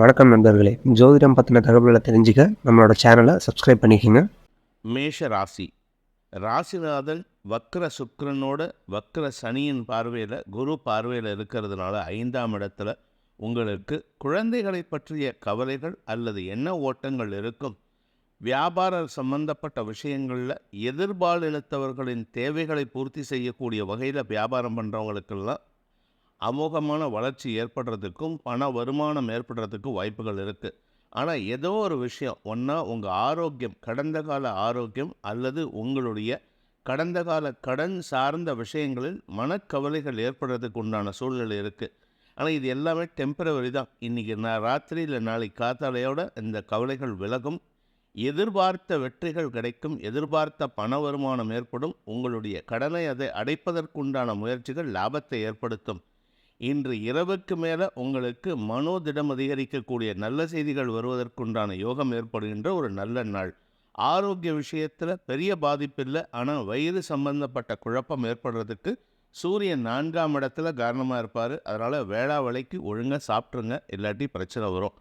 வணக்கம் நண்பர்களே. ஜோதிடம் பத்தின தகவல்கள தெரிஞ்சுக்க நம்மளோட சேனல சப்ஸ்கிரைப் பண்ணிக்கங்க. மேஷ ராசி. ராசிநாதன் வக்ர சுக்கிரனோட வக்ர சனியின் பார்வையில் குரு பார்வையில் இருக்கிறதுனால 5ஆம் இடத்துல உங்களுக்கு குழந்தைகளை பற்றிய கவலைகள் அல்லது எண்ண ஓட்டங்கள் இருக்கும். வியாபார சம்பந்தப்பட்ட விஷயங்களில் எதிர்பாலினத்தவர்களின் தேவைகளை பூர்த்தி செய்யக்கூடிய வகையில் வியாபாரம் பண்ணுறவங்களுக்கெல்லாம் அமோகமான வளர்ச்சி ஏற்படுறதுக்கும் பண வருமானம் ஏற்படுறதுக்கும் வாய்ப்புகள் இருக்குது. ஆனால் ஏதோ ஒரு விஷயம் ஒன்றா உங்கள் ஆரோக்கியம், கடந்த கால ஆரோக்கியம் அல்லது உங்களுடைய கடந்த கால கடன் சார்ந்த விஷயங்களில் மனக்கவலைகள் ஏற்படுறதுக்கு உண்டான சூழ்நிலை இருக்குது. ஆனால் இது எல்லாமே டெம்பரவரி தான். இன்றைக்கி ராத்திரி இல்லை நாளைக்கு காத்தாலையோட இந்த கவலைகள் விலகும். எதிர்பார்த்த வெற்றிகள் கிடைக்கும். எதிர்பார்த்த பண வருமானம் ஏற்படும். உங்களுடைய கடனை அதை அடைப்பதற்குண்டான முயற்சிகள் லாபத்தை ஏற்படுத்தும். இன்று இரவுக்கு மேலே உங்களுக்கு மனோதிடம் அதிகரிக்கக்கூடிய நல்ல செய்திகள் வருவதற்குண்டான யோகம் ஏற்படுகின்ற ஒரு நல்ல நாள். ஆரோக்கிய விஷயத்தில் பெரிய பாதிப்பு இல்லை. ஆனால் வயிறு சம்பந்தப்பட்ட குழப்பம் ஏற்படுறதுக்கு சூரியன் 4ஆம் இடத்துல காரணமாக இருப்பார். அதனால் வேளா வேளைக்கு ஒழுங்காக சாப்பிட்ருங்க, இல்லாட்டி பிரச்சனை வரும்.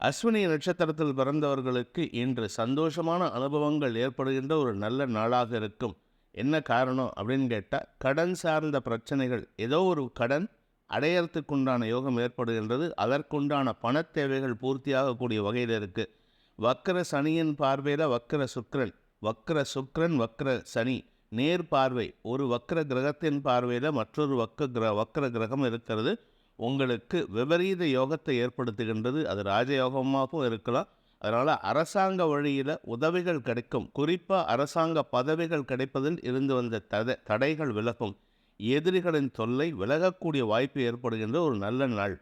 அஸ்வினி நட்சத்திரத்தில் பிறந்தவர்களுக்கு இன்று சந்தோஷமான அனுபவங்கள் ஏற்படுகின்ற ஒரு நல்ல நாளாக இருக்கும். என்ன காரணம் அப்படின்னு கேட்டால், கடன் சார்ந்த பிரச்சனைகள், ஏதோ ஒரு கடன் அடையறதுக்குண்டான யோகம் ஏற்படுகின்றது. அதற்குண்டான பண தேவைகள் பூர்த்தியாகக்கூடிய வகையில் இருக்குது. வக்கர சனியின் பார்வையில் வக்கர சுக்கிரன் வக்கர சனி நேர் பார்வை. ஒரு வக்கர கிரகத்தின் பார்வையில் மற்றொரு வக்கர கிரகம் இருக்கிறது. உங்களுக்கு விபரீத யோகத்தை ஏற்படுத்துகின்றது. அது ராஜயோகமாகவும் இருக்கலாம். அதனால் அரசாங்க வழியில் உதவிகள் கிடைக்கும். குறிப்பாக அரசாங்க பதவிகள் கிடைப்பதில் இருந்து வந்த தடைகள் விலகும். எதிரிகளின் தொல்லை விலகக்கூடிய வாய்ப்பு ஏற்படுகின்ற ஒரு நல்ல நாள்.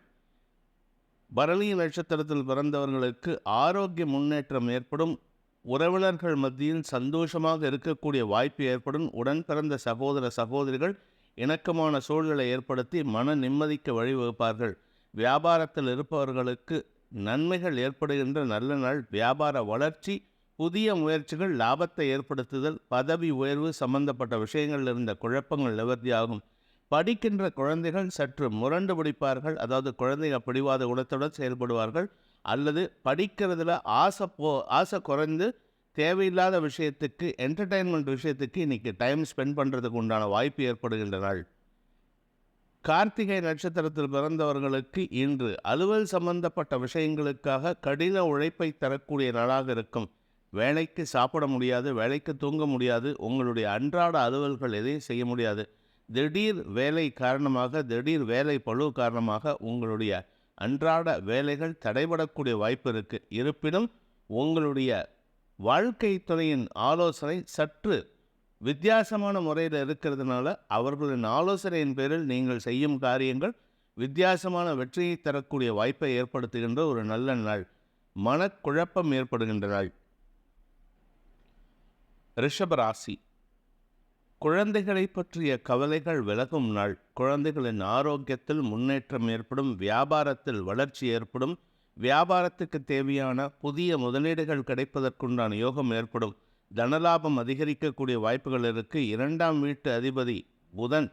பரணி நட்சத்திரத்தில் பிறந்தவர்களுக்கு ஆரோக்கிய முன்னேற்றம் ஏற்படும். உறவினர்கள் மத்தியில் சந்தோஷமாக இருக்கக்கூடிய வாய்ப்பு ஏற்படும். உடன் பிறந்த சகோதர சகோதரிகள் இணக்கமான சூழ்நிலை ஏற்படுத்தி மன நிம்மதிக்கு வழிவகுப்பார்கள். வியாபாரத்தில் இருப்பவர்களுக்கு நன்மைகள் ஏற்படுகின்ற நல்ல நாள். வியாபார வளர்ச்சி, புதிய முயற்சிகள், லாபத்தை ஏற்படுத்துதல், பதவி உயர்வு சம்பந்தப்பட்ட விஷயங்களில் இருந்த குழப்பங்கள் நிவர்த்தியாகும். படிக்கின்ற குழந்தைகள் சற்று முரண்டு பிடிப்பார்கள். அதாவது குழந்தைகள் பிடிவாத குணத்துடன் செயல்படுவார்கள். அல்லது படிக்கிறதுல ஆசை குறைந்து தேவையில்லாத விஷயத்துக்கு, என்டர்டெயின்மெண்ட் விஷயத்துக்கு இன்றைக்கி டைம் ஸ்பெண்ட் பண்ணுறதுக்கு உண்டான வாய்ப்பு ஏற்படுகின்ற நாள். கார்த்திகை நட்சத்திரத்தில் பிறந்தவர்களுக்கு இன்று அலுவல் சம்பந்தப்பட்ட விஷயங்களுக்காக கடின உழைப்பை தரக்கூடிய நாளாக இருக்கும். வேலைக்கு சாப்பிட முடியாது, வேலைக்கு தூங்க முடியாது, உங்களுடைய அன்றாட அலுவல்கள் எதையும் செய்ய முடியாது. திடீர் வேலை காரணமாக, திடீர் வேலை பளு காரணமாக உங்களுடைய அன்றாட வேலைகள் தடைபடக்கூடிய வாய்ப்பு இருக்குது. இருப்பினும் உங்களுடைய வாழ்க்கை துணையின் ஆலோசனை சற்று வித்தியாசமான முறையில் இருக்கிறதுனால அவர்களின் ஆலோசனையின் பேரில் நீங்கள் செய்யும் காரியங்கள் வித்தியாசமான வெற்றியை தரக்கூடிய வாய்ப்பை ஏற்படுத்துகின்ற ஒரு நல்ல நாள். மனக்குழப்பம் ஏற்படுகின்ற நாள். ரிஷபராசி. குழந்தைகளை பற்றிய கவலைகள் விலகும் நாள். குழந்தைகளின் ஆரோக்கியத்தில் முன்னேற்றம் ஏற்படும். வியாபாரத்தில் வளர்ச்சி ஏற்படும். வியாபாரத்துக்கு தேவையான புதிய முதலீடுகள் கிடைப்பதற்குண்டான யோகம் ஏற்படும். தனலாபம் அதிகரிக்கக்கூடிய வாய்ப்புகள் இருக்குது. 2ஆம் வீட்டு அதிபதி புதன்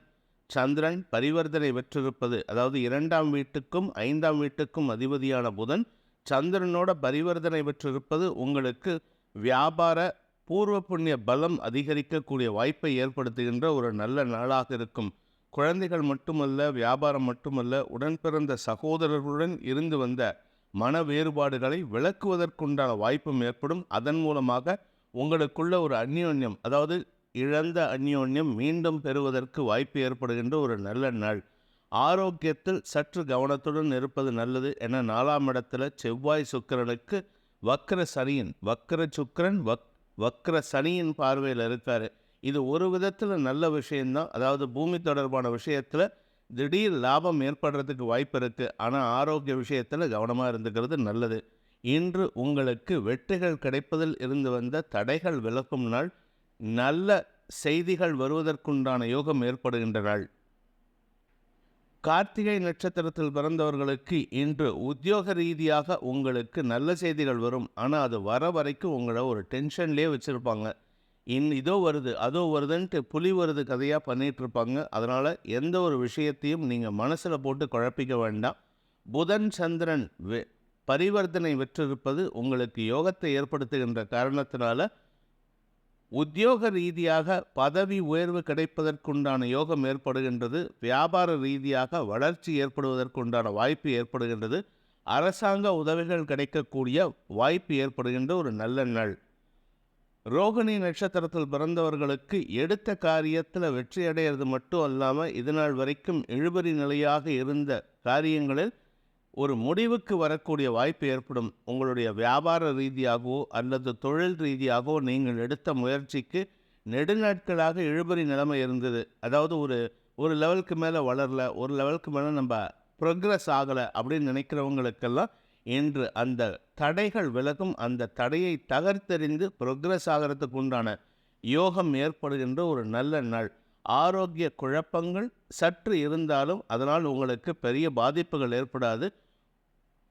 சந்திரன் பரிவர்த்தனை பெற்றிருப்பது, அதாவது 2ஆம் வீட்டுக்கும் 5ஆம் வீட்டுக்கும் அதிபதியான புதன் சந்திரனோட பரிவர்த்தனை பெற்றிருப்பது உங்களுக்கு வியாபார பூர்வ புண்ணிய பலம் அதிகரிக்கக்கூடிய வாய்ப்பை ஏற்படுத்துகின்ற ஒரு நல்ல நாளாக இருக்கும். குழந்தைகள் மட்டுமல்ல, வியாபாரம் மட்டுமல்ல, உடன் பிறந்த சகோதரர்களுடன் இருந்து வந்த மன வேறுபாடுகளை விளக்குவதற்குண்டான வாய்ப்பும் ஏற்படும். அதன் மூலமாக உங்களுக்குள்ள ஒரு அந்யோன்யம், அதாவது இழந்த அந்யோன்யம் மீண்டும் பெறுவதற்கு வாய்ப்பு ஏற்படுகின்ற ஒரு நல்ல நாள். ஆரோக்கியத்தில் சற்று கவனத்துடன் இருப்பது நல்லது. என 4ஆம் இடத்துல செவ்வாய் சுக்கிரனுக்கு வக்கர சுக்கிரன் வக்கர சனியின் பார்வையில் இருக்கார். இது ஒரு விதத்தில் நல்ல விஷயந்தான். அதாவது பூமி தொடர்பான விஷயத்தில் திடீர் லாபம் ஏற்படுறதுக்கு வாய்ப்பு இருக்குது. ஆனால் ஆரோக்கிய விஷயத்தில் கவனமாக இருந்துக்கிறது நல்லது. இன்று உங்களுக்கு வெற்றிகள் கிடைப்பதில் இருந்து வந்த தடைகள் விலகும் நாள். நல்ல செய்திகள் வருவதற்குண்டான யோகம் ஏற்படுகின்ற நாள். கார்த்திகை நட்சத்திரத்தில் பிறந்தவர்களுக்கு இன்று உத்தியோக ரீதியாக உங்களுக்கு நல்ல செய்திகள் வரும். ஆனால் அது வர வரைக்கும் உங்களை ஒரு டென்ஷன்லேயே வச்சுருப்பாங்க. இதோ வருது அதோ வருதுன்ட்டு புலி வருது கதையாக பண்ணிகிட்ருப்பாங்க. அதனால் எந்த ஒரு விஷயத்தையும் நீங்கள் மனசில் போட்டு குழப்பிக்க வேண்டாம். புதன் சந்திரன் பரிவர்த்தனை பெற்றிருப்பது உங்களுக்கு யோகத்தை ஏற்படுத்துகின்ற காரணத்தினால உத்தியோக ரீதியாக பதவி உயர்வு கிடைப்பதற்குண்டான யோகம் ஏற்படுகின்றது. வியாபார ரீதியாக வளர்ச்சி ஏற்படுவதற்குண்டான வாய்ப்பு ஏற்படுகின்றது. அரசாங்க உதவிகள் கிடைக்கக்கூடிய வாய்ப்பு ஏற்படுகின்ற ஒரு நல்ல நாள். ரோகிணி நட்சத்திரத்தில் பிறந்தவர்களுக்கு எடுத்த காரியத்தில் வெற்றி அடைகிறது மட்டும் அல்லாமல் இதுநாள் வரைக்கும் இழுபறி நிலையாக இருந்த காரியங்களில் ஒரு முடிவுக்கு வரக்கூடிய வாய்ப்பு ஏற்படும். உங்களுடைய வியாபார ரீதியாகவோ அல்லது தொழில் ரீதியாகவோ நீங்கள் எடுத்த முயற்சிக்கு நெடுநாட்களாக இழுபறி நிலைமை இருந்தது. அதாவது ஒரு லெவலுக்கு மேலே வளரல, ஒரு லெவலுக்கு மேலே நம்ம ப்ரோக்ரஸ் ஆகலை அப்படின்னு நினைக்கிறவங்களுக்கெல்லாம் இன்று அந்த தடைகள் விலகும். அந்த தடையை தகர்த்தெறிந்து ப்ரோக்ரஸ் ஆகிறதுக்கு உண்டான யோகம் ஏற்படுகின்ற ஒரு நல்ல நாள். ஆரோக்கிய குழப்பங்கள் சற்று இருந்தாலும் அதனால் உங்களுக்கு பெரிய பாதிப்புகள் ஏற்படாது.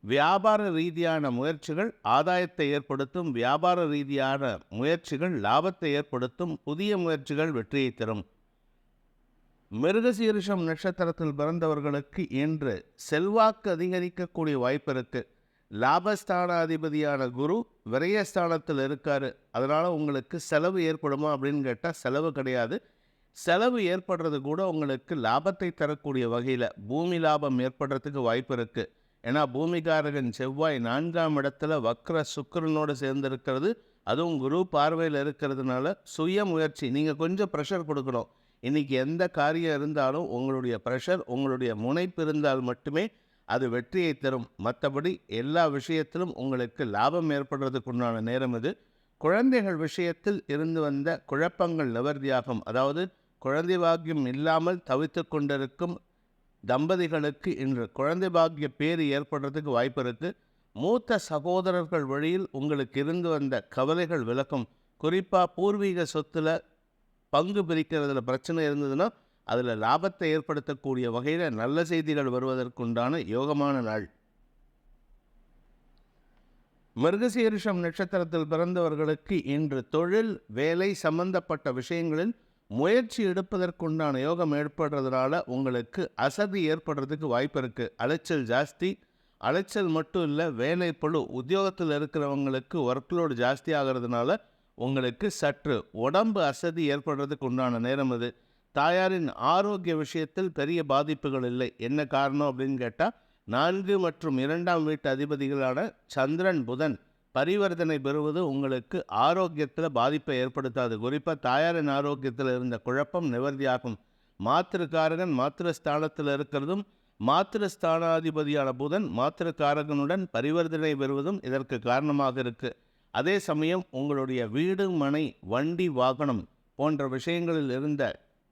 வியாபார ரீதியான முயற்சிகள் ஆதாயத்தை ஏற்படுத்தும். வியாபார ரீதியான முயற்சிகள் லாபத்தை ஏற்படுத்தும். புதிய முயற்சிகள் வெற்றியை தரும். மிருகசீரிஷம் நட்சத்திரத்தில் பிறந்தவர்களுக்கு இன்று செல்வாக்கு அதிகரிக்கக்கூடிய வாய்ப்பு இருக்குது. லாபஸ்தானாதிபதியான குரு விரயஸ்தானத்தில் இருக்கார். அதனால் உங்களுக்கு செலவு ஏற்படுமா அப்படின்னு கேட்டால் செலவு கிடையாது. செலவு ஏற்படுறது கூட உங்களுக்கு லாபத்தை தரக்கூடிய வகையில் பூமி லாபம் ஏற்படுறதுக்கு வாய்ப்பு இருக்குது. ஏன்னா பூமிகாரகன் செவ்வாய் 4ஆம் இடத்துல வக்ர சுக்கிரனோடு சேர்ந்திருக்கிறது. அதுவும் குரு பார்வையில் இருக்கிறதுனால சுய முயற்சி நீங்கள் கொஞ்சம் ப்ரெஷர் கொடுக்கணும். இன்றைக்கி எந்த காரியம் இருந்தாலும் உங்களுடைய ப்ரெஷர், உங்களுடைய முனைப்பு இருந்தால் மட்டுமே அது வெற்றியை தரும். மற்றபடி எல்லா விஷயத்திலும் உங்களுக்கு லாபம் ஏற்படுறதுக்குண்டான நேரம் இது. குழந்தைகள் விஷயத்தில் இருந்து வந்த குழப்பங்கள் நிவர்த்தியாகும். அதாவது குழந்தை பாக்கியம் இல்லாமல் தவித்து கொண்டிருக்கும் தம்பதிகளுக்கு இன்று குழந்தை பாக்கிய பேறு ஏற்படுறதுக்கு வாய்ப்பு இருக்குது. மூத்த சகோதரர்கள் வழியில் உங்களுக்கு இருந்து வந்த கவலைகள் விலக்கும். குறிப்பாக பூர்வீக சொத்தில் பங்கு பிரிக்கிறதுல பிரச்சனை இருந்ததுன்னா அதில் லாபத்தை ஏற்படுத்தக்கூடிய வகையில் நல்ல செய்திகள் வருவதற்குண்டான யோகமான நாள். மிருகசீரிஷம் நட்சத்திரத்தில் பிறந்தவர்களுக்கு இன்று தொழில் வேலை சம்பந்தப்பட்ட விஷயங்களில் முயற்சி எடுப்பதற்குண்டான யோகம் ஏற்படுறதுனால உங்களுக்கு அசதி ஏற்படுறதுக்கு வாய்ப்பு இருக்குது. அலைச்சல் ஜாஸ்தி. அலைச்சல் மட்டும் இல்லை, வேலை பளு உத்தியோகத்தில் இருக்கிறவங்களுக்கு ஒர்க்லோடு ஜாஸ்தி ஆகிறதுனால உங்களுக்கு சற்று உடம்பு அசதி ஏற்படுறதுக்கு உண்டான நேரம் இது. தாயாரின் ஆரோக்கிய விஷயத்தில் பெரிய பாதிப்புகள் இல்லை. என்ன காரணம் அப்படின்னு கேட்டால் 4 மற்றும் 2ஆம் வீட்டு அதிபதிகளான சந்திரன் புதன் பரிவர்த்தனை பெறுவது உங்களுக்கு ஆரோக்கியத்தில் பாதிப்பை ஏற்படுத்தாது. குறிப்பாக தாயாரின் ஆரோக்கியத்தில் இருந்த குழப்பம் நிவர்த்தியாகும். மாத்திருக்காரகன் மாத்திருஸ்தானத்தில் இருக்கிறதும் மாத்திருஸ்தானாதிபதியான புதன் மாத்திருக்காரகனுடன் பரிவர்த்தனை பெறுவதும் இதற்கு காரணமாக இருக்குது. அதே சமயம் உங்களுடைய வீடு மனை வண்டி வாகனம் போன்ற விஷயங்களில் இருந்த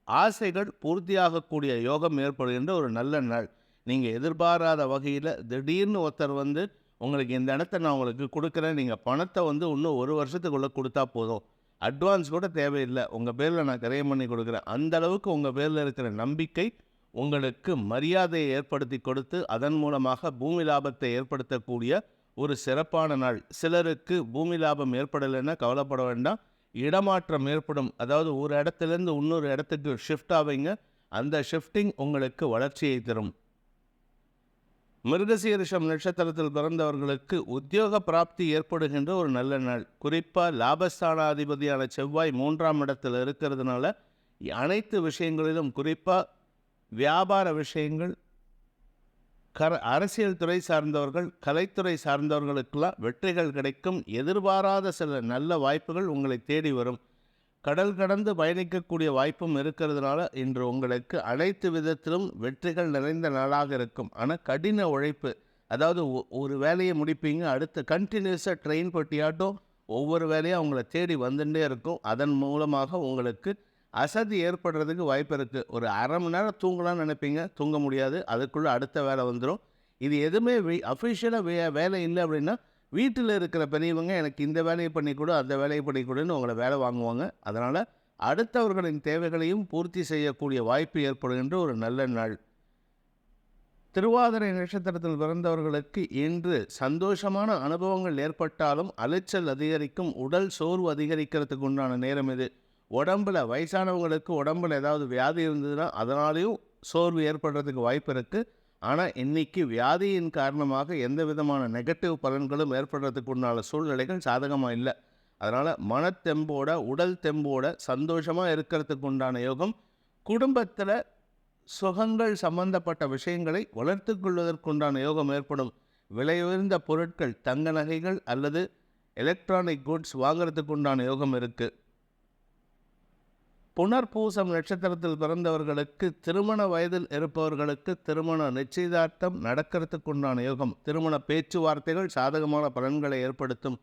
ஆசைகள் பூர்த்தியாகக்கூடிய யோகம் ஏற்படுகின்ற ஒரு நல்ல நாள். நீங்கள் எதிர்பாராத வகையில் திடீர்னு ஒருத்தர் வந்து உங்களுக்கு இந்த இடத்த நான் உங்களுக்கு கொடுக்குறேன், நீங்கள் பணத்தை இன்னும் 1 வருஷத்துக்குள்ளே கொடுத்தா போதும், அட்வான்ஸ் கூட தேவையில்லை, உங்கள் பேரில் நான் கிரயம் பண்ணி கொடுக்குறேன், அந்த அளவுக்கு உங்கள் பேரில் இருக்கிற நம்பிக்கை உங்களுக்கு மரியாதையை ஏற்படுத்தி கொடுத்து அதன் மூலமாக பூமி லாபத்தை ஏற்படுத்தக்கூடிய ஒரு சிறப்பான நாள். சிலருக்கு பூமி லாபம் ஏற்படலைன்னா கவலைப்பட வேண்டாம், இடமாற்றம் ஏற்படும். அதாவது ஒரு இடத்துலேருந்து இன்னொரு இடத்துக்கு ஷிஃப்ட் ஆவீங்க. அந்த ஷிஃப்டிங் உங்களுக்கு வளர்ச்சியை தரும். மிருகசீரிஷம் நட்சத்திரத்தில் பிறந்தவர்களுக்கு உத்தியோக பிராப்தி ஏற்படுகின்ற ஒரு நல்ல நாள். குறிப்பாக லாபஸ்தானாதிபதியான செவ்வாய் 3ஆம் இடத்தில் இருக்கிறதுனால அனைத்து விஷயங்களிலும் குறிப்பாக வியாபார விஷயங்கள், அரசியல் துறை சார்ந்தவர்கள், கலைத்துறை சார்ந்தவர்களுக்கெல்லாம் வெற்றிகள் கிடைக்கும். எதிர்பாராத சில நல்ல வாய்ப்புகள் உங்களை தேடி வரும். கடல் கடந்து பயணிக்கக்கூடிய வாய்ப்பும் இருக்கிறதுனால இன்று உங்களுக்கு அனைத்து விதத்திலும் வெற்றிகள் நிறைந்த நாளாக இருக்கும். ஆனால் கடின உழைப்பு, அதாவது ஒரு வேலையை முடிப்பீங்க, அடுத்த கண்டினியூஸாக ட்ரெயின் பட்டியாட்டும் ஒவ்வொரு வேலையும் அவங்கள தேடி வந்துட்டே இருக்கும். அதன் மூலமாக உங்களுக்கு அசதி ஏற்படுறதுக்கு வாய்ப்பு இருக்குது. ஒரு அரை மணி நேரம் தூங்கலாம்னு நினைப்பீங்க, தூங்க முடியாது, அதுக்குள்ளே அடுத்த வேலை வந்துடும். இது எதுவுமே அஃபிஷியலாக வேலை இல்லை அப்படின்னா வீட்டில் இருக்கிற பெரியவங்க எனக்கு இந்த வேலையை பண்ணிக்கூட அந்த வேலையை பண்ணிக்கூடன்னு உங்களை வேலை வாங்குவாங்க. அதனால் அடுத்தவர்களின் தேவைகளையும் பூர்த்தி செய்யக்கூடிய வாய்ப்பு ஏற்படுகின்ற ஒரு நல்ல நாள். திருவாதிரை நட்சத்திரத்தில் பிறந்தவர்களுக்கு இன்று சந்தோஷமான அனுபவங்கள் ஏற்பட்டாலும் அலைச்சல் அதிகரிக்கும். உடல் சோர்வு அதிகரிக்கிறதுக்கு உண்டான நேரம் இது. உடம்பில் வயசானவங்களுக்கு உடம்பில் ஏதாவது வியாதி இருந்ததுன்னா அதனாலேயும் சோர்வு ஏற்படுறதுக்கு வாய்ப்பு இருக்குது. ஆனால் இன்னைக்கு வியாதியின் காரணமாக எந்த விதமான நெகட்டிவ் பலன்களும் ஏற்படுறதுக்கு உண்டான சூழ்நிலைகள் சாதகமாக இல்லை. அதனால் மனத்தெம்போட உடல் தெம்போட சந்தோஷமாக இருக்கிறதுக்கு உண்டான யோகம், குடும்பத்தில் சுகங்கள் சம்பந்தப்பட்ட விஷயங்களை வளர்த்து கொள்வதற்குண்டான யோகம் ஏற்படும். விலை உயர்ந்த பொருட்கள், தங்க நகைகள் அல்லது எலக்ட்ரானிக் குட்ஸ் வாங்கிறதுக்கு உண்டான யோகம் இருக்குது. புனர்பூசம் நட்சத்திரத்தில் பிறந்தவர்களுக்கு, திருமண வயதில் இருப்பவர்களுக்கு திருமண நிச்சயதார்த்தம் நடக்கிறதுக்கு உண்டான யோகம். திருமண பேச்சுவார்த்தைகள் சாதகமான பலன்களை ஏற்படுத்தும்.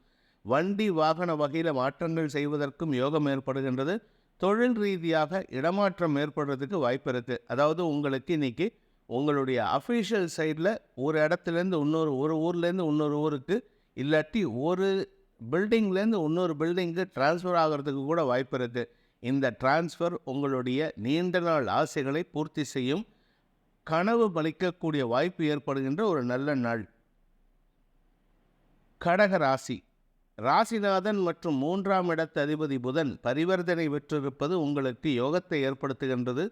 வண்டி வாகன வகையில் மாற்றங்கள் செய்வதற்கும் யோகம் ஏற்படுகின்றது. தொழில் ரீதியாக இடமாற்றம் ஏற்படுறதுக்கு வாய்ப்பு இருக்குது. அதாவது உங்களுக்கு இன்றைக்கி உங்களுடைய அஃபிஷியல் சைடில் ஒரு இடத்துலேருந்து ஒரு ஊர்லேருந்து இன்னொரு ஊருக்கு, இல்லாட்டி ஒரு பில்டிங்லேருந்து இன்னொரு பில்டிங்கு டிரான்ஸ்ஃபர் ஆகிறதுக்கு கூட வாய்ப்பு இருக்குது. இந்த டிரான்ஸ்ஃபர் உங்களுடைய நீண்ட நாள் ஆசைகளை பூர்த்தி செய்யும். கனவு பலிக்கக்கூடிய வாய்ப்பு ஏற்படுகின்ற ஒரு நல்ல நாள். கடக ராசி. ராசிநாதன் மற்றும் 3ஆம் இடத்து அதிபதி புதன் பரிவர்த்தனை பெற்றிருப்பது உங்களுக்கு யோகத்தை ஏற்படுத்துகின்றது.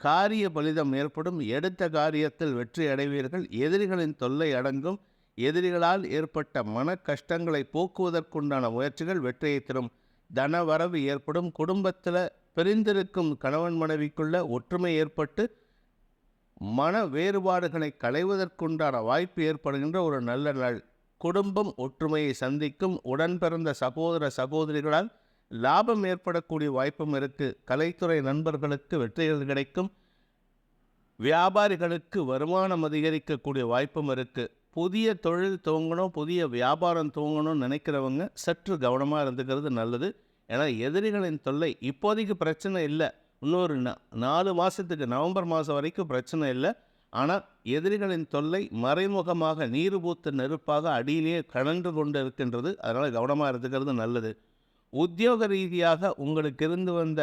காரிய பலிதம் ஏற்படும். எடுத்த காரியத்தில் வெற்றி அடைவீர்கள். எதிரிகளின் தொல்லை அடங்கும். எதிரிகளால் ஏற்பட்ட மன கஷ்டங்களை போக்குவதற்குண்டான முயற்சிகள் வெற்றியை தரும். தன வரவு ஏற்படும். குடும்பத்தில் பிரிந்திருக்கும் கணவன் மனைவிக்குள்ள ஒற்றுமை ஏற்பட்டு மன வேறுபாடுகளை களைவதற்குண்டான வாய்ப்பு ஏற்படுகின்ற ஒரு நல்ல நாள். குடும்பம் ஒற்றுமையை சந்திக்கும். உடன் பிறந்த சகோதர சகோதரிகளால் லாபம் ஏற்படக்கூடிய வாய்ப்பும் இருக்குது. கலைத்துறை நண்பர்களுக்கு வெற்றிகள் கிடைக்கும். வியாபாரிகளுக்கு வருமானம் அதிகரிக்கக்கூடிய வாய்ப்பும் இருக்குது. புதிய தொழில் துவங்கணும், புதிய வியாபாரம் துவங்கணும்னு நினைக்கிறவங்க சற்று கவனமாக இருந்துக்கிறது நல்லது. ஏன்னா எதிரிகளின் தொல்லை இப்போதைக்கு பிரச்சனை இல்லை. இன்னொரு 4 மாதத்துக்கு, நவம்பர் மாதம் வரைக்கும் பிரச்சனை இல்லை. ஆனால் எதிரிகளின் தொல்லை மறைமுகமாக நீர் பூத்த நெருப்பாக அடியிலேயே கலந்து கொண்டு இருக்கின்றது. அதனால் கவனமாக இருந்துக்கிறது நல்லது. உத்தியோக ரீதியாக உங்களுக்கு இருந்து வந்த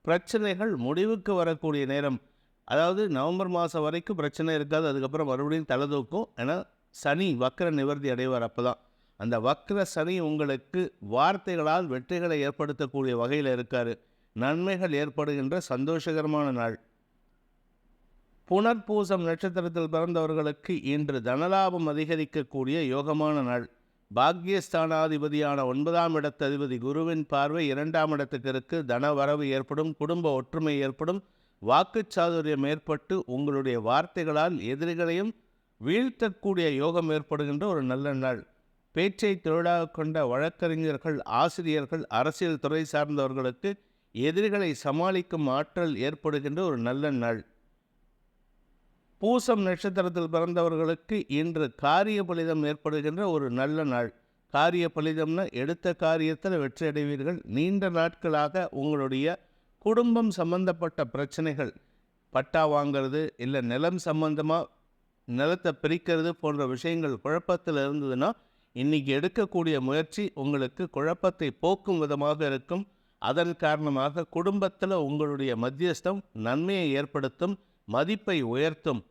பிரச்சனைகள் முடிவுக்கு வரக்கூடிய நேரம். அதாவது நவம்பர் மாதம் வரைக்கும் பிரச்சனை இருக்காது. அதுக்கப்புறம் மறுபடியும் தலை-தூக்கும். ஏன்னா சனி வக்ர நிவர்த்தி அடைவார். அப்போ தான் அந்த வக்ர சனி உங்களுக்கு வார்த்தைகளால் வெற்றிகளை ஏற்படுத்தக்கூடிய வகையில் இருக்கார். நன்மைகள் ஏற்படுகின்ற சந்தோஷகரமான நாள். புனர்பூசம் நட்சத்திரத்தில் பிறந்தவர்களுக்கு இன்று தனலாபம் அதிகரிக்கக்கூடிய யோகமான நாள். பாக்யஸ்தானாதிபதியான 9ஆம் இடத்து அதிபதி குருவின் பார்வை 2ஆம் இடத்துக்கு இருக்கு. தன வரவு ஏற்படும். குடும்ப ஒற்றுமை ஏற்படும். வாக்குச்சாதுரியம் ஏற்பட்டு உங்களுடைய வார்த்தைகளால் எதிரிகளையும் வீழ்த்தக்கூடிய யோகம் ஏற்படுகின்ற ஒரு நல்ல நாள். பேச்சை தொழிலாக கொண்ட வழக்கறிஞர்கள், ஆசிரியர்கள், அரசியல் துறை சார்ந்தவர்களுக்கு எதிரிகளை சமாளிக்கும் ஆற்றல் ஏற்படுகின்ற ஒரு நல்ல நாள். பூசம் நட்சத்திரத்தில் பிறந்தவர்களுக்கு இன்று காரிய பலிதம் ஏற்படுகின்ற ஒரு நல்ல நாள். காரிய பலிதம்னா எடுத்த காரியத்தில் வெற்றி அடைவீர்கள். நீண்ட நாட்களாக உங்களுடைய குடும்பம் சம்பந்தப்பட்ட பிரச்சனைகள், பட்டா வாங்கிறது இல்லை நிலம் சம்பந்தமாக நிலத்தை பிரிக்கிறது போன்ற விஷயங்கள் குழப்பத்தில் இருந்ததுன்னா இன்றைக்கி எடுக்கக்கூடிய முயற்சி உங்களுக்கு குழப்பத்தை போக்கும் விதமாக இருக்கும். அதன் காரணமாக குடும்பத்தில் உங்களுடைய மத்தியஸ்தம் நன்மையை ஏற்படுத்தும், மதிப்பை உயர்த்தும்.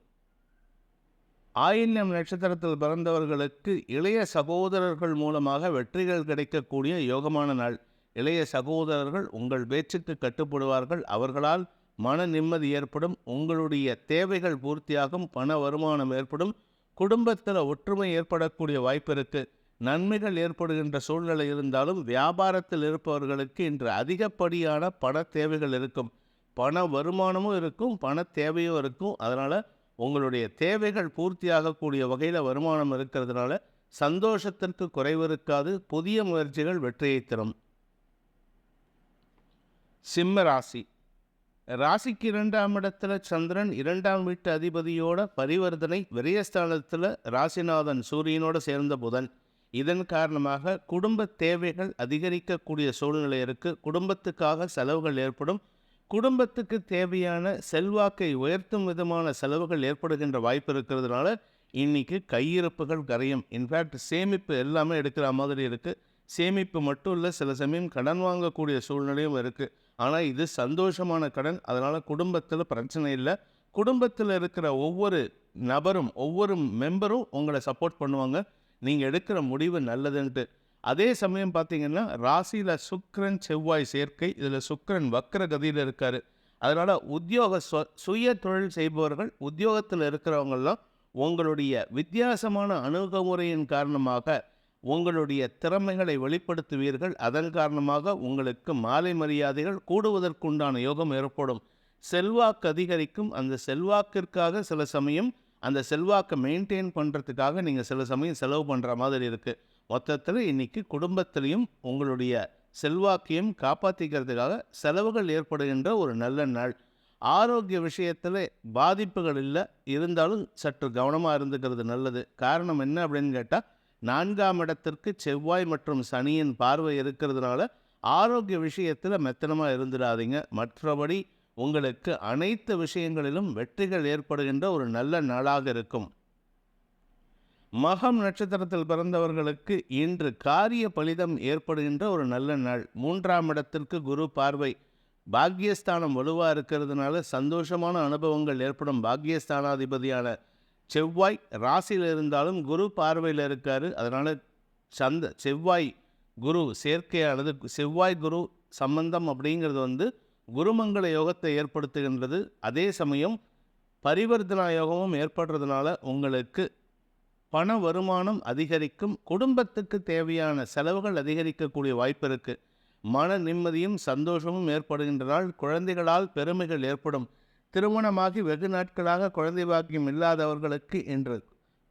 ஆயில்யம் நட்சத்திரத்தில் பிறந்தவர்களுக்கு இளைய சகோதரர்கள் மூலமாக வெற்றிகள் கிடைக்கக்கூடிய யோகமான நாள். இளைய சகோதரர்கள் உங்கள் பேச்சுக்கு கட்டுப்படுவார்கள். அவர்களால் மன நிம்மதி ஏற்படும். உங்களுடைய தேவைகள் பூர்த்தியாகும். பண வருமானம் ஏற்படும். குடும்பத்தில் ஒற்றுமை ஏற்படக்கூடிய வாய்ப்பு இருக்குது. நன்மைகள் ஏற்படுகின்ற சூழ்நிலை இருந்தாலும் வியாபாரத்தில் இருப்பவர்களுக்கு இன்று அதிகப்படியான பண தேவைகள் இருக்கும். பண வருமானமும் இருக்கும், பண தேவையும் இருக்கும். அதனால் உங்களுடைய தேவைகள் பூர்த்தியாகக்கூடிய வகையில் வருமானம் இருக்கிறதுனால சந்தோஷத்திற்கு குறைவு இருக்காது. புதிய முயற்சிகள் வெற்றியை தரும். சிம்ம ராசி. ராசிக்கு 2ஆம் இடத்துல சந்திரன் 2ஆம் வீட்டு அதிபதியோட பரிவர்த்தனை. விரயஸ்தானத்தில் ராசிநாதன் சூரியனோடு சேர்ந்த புதன். இதன் காரணமாக குடும்ப தேவைகள் அதிகரிக்கக்கூடிய சூழ்நிலை இருக்குது. குடும்பத்துக்காக செலவுகள் ஏற்படும். குடும்பத்துக்கு தேவையான செல்வாக்கை உயர்த்தும் விதமான செலவுகள் ஏற்படுகின்ற வாய்ப்பு இருக்கிறதுனால இன்றைக்கி கையிருப்புகள் கரையும். இன்ஃபேக்ட் சேமிப்பு எல்லாமே எடுக்கிற மாதிரி இருக்குது. சேமிப்பு மட்டும் இல்லை, சில சமயம் கடன் வாங்கக்கூடிய சூழ்நிலையும் இருக்குது. ஆனால் இது சந்தோஷமான கடன். அதனால் குடும்பத்தில் பிரச்சனை இல்லை. குடும்பத்தில் இருக்கிற ஒவ்வொரு நபரும், ஒவ்வொரு மெம்பரும் உங்களை சப்போர்ட் பண்ணுவாங்க. நீங்கள் எடுக்கிற முடிவு நல்லதுன்ட்டு. அதே சமயம் பார்த்திங்கன்னா ராசியில் சுக்கிரன் செவ்வாய் சேர்க்கை. இதில் சுக்கிரன் வக்ர கதியில் இருக்கார். அதனால் சுய தொழில் செய்பவர்கள், உத்தியோகத்தில் இருக்கிறவங்கெல்லாம் உங்களுடைய வித்தியாசமான அணுகுமுறையின் காரணமாக உங்களுடைய திறமைகளை வெளிப்படுத்துவீர்கள். அதன் காரணமாக உங்களுக்கு மாலை மரியாதைகள் கூடுவதற்குண்டான யோகம் ஏற்படும். செல்வாக்கு அதிகரிக்கும். அந்த செல்வாக்கிற்காக சில சமயம் அந்த செல்வாக்கை மெயின்டைன் பண்ணுறதுக்காக நீங்கள் சில சமயம் செலவு பண்ணுற மாதிரி இருக்குது. மொத்தத்தில் இன்றைக்கி குடும்பத்திலையும் உங்களுடைய செல்வாக்கையும் காப்பாற்றிக்கிறதுக்காக செலவுகள் ஏற்படுகின்ற ஒரு நல்ல நாள். ஆரோக்கிய விஷயத்தில் பாதிப்புகள் இல்லை, இருந்தாலும் சற்று கவனமாக இருந்துக்கிறது நல்லது. காரணம் என்ன அப்படின்னு கேட்டால், 4ஆம் இடத்திற்கு செவ்வாய் மற்றும் சனியின் பார்வை இருக்கிறதுனால ஆரோக்கிய விஷயத்தில் மெத்தனமாக இருந்துடாதீங்க. மற்றபடி உங்களுக்கு அனைத்து விஷயங்களிலும் வெற்றிகள் ஏற்படுகின்ற ஒரு நல்ல நாளாக இருக்கும். மகம் நட்சத்திரத்தில் பிறந்தவர்களுக்கு இன்று காரிய பலிதம் ஏற்படுகின்ற ஒரு நல்ல நாள். 3ஆம் இடத்திற்கு குரு பார்வை. பாக்கியஸ்தானம் வலுவாக இருக்கிறதுனால சந்தோஷமான அனுபவங்கள் ஏற்படும். பாக்கியஸ்தானாதிபதியான செவ்வாய் ராசியில் இருந்தாலும் குரு பார்வையில் இருக்கார். அதனால் செவ்வாய் குரு சேர்க்கையானது, செவ்வாய் குரு சம்பந்தம் அப்படிங்கிறது குருமங்கள யோகத்தை ஏற்படுத்துகின்றது. அதே சமயம் பரிவர்த்தனா யோகமும் ஏற்படுறதுனால உங்களுக்கு பண வருமானம் அதிகரிக்கும். குடும்பத்துக்கு தேவையான செலவுகள் அதிகரிக்கக்கூடிய வாய்ப்பு இருக்குது. மன நிம்மதியும் சந்தோஷமும் ஏற்படுகின்ற நாள். குழந்தைகளால் பெருமைகள் ஏற்படும். திருமணமாகி வெகு நாட்களாக குழந்தை பாக்கியம் இல்லாதவர்களுக்கு இன்று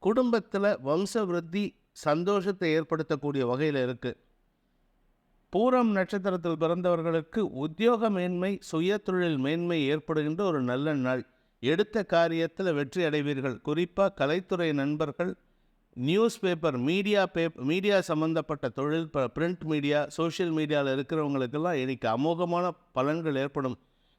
குடும்பத்தில் வம்ச விருத்தி சந்தோஷத்தை ஏற்படுத்தக்கூடிய வகையில் இருக்குது. பூரம் நட்சத்திரத்தில் பிறந்தவர்களுக்கு உத்தியோக மேன்மை, சுய தொழில் மேன்மை ஏற்படுகின்ற ஒரு நல்ல நாள். எடுத்த காரியத்தில் வெற்றி அடைவீர்கள். குறிப்பாக கலைத்துறை நண்பர்கள், நியூஸ் பேப்பர், மீடியா சம்மந்தப்பட்ட தொழில், பிரிண்ட் மீடியா, சோஷியல் மீடியாவில் இருக்கிறவங்களுக்கெல்லாம் இன்றைக்கி அமோகமான பலன்கள் ஏற்படும்.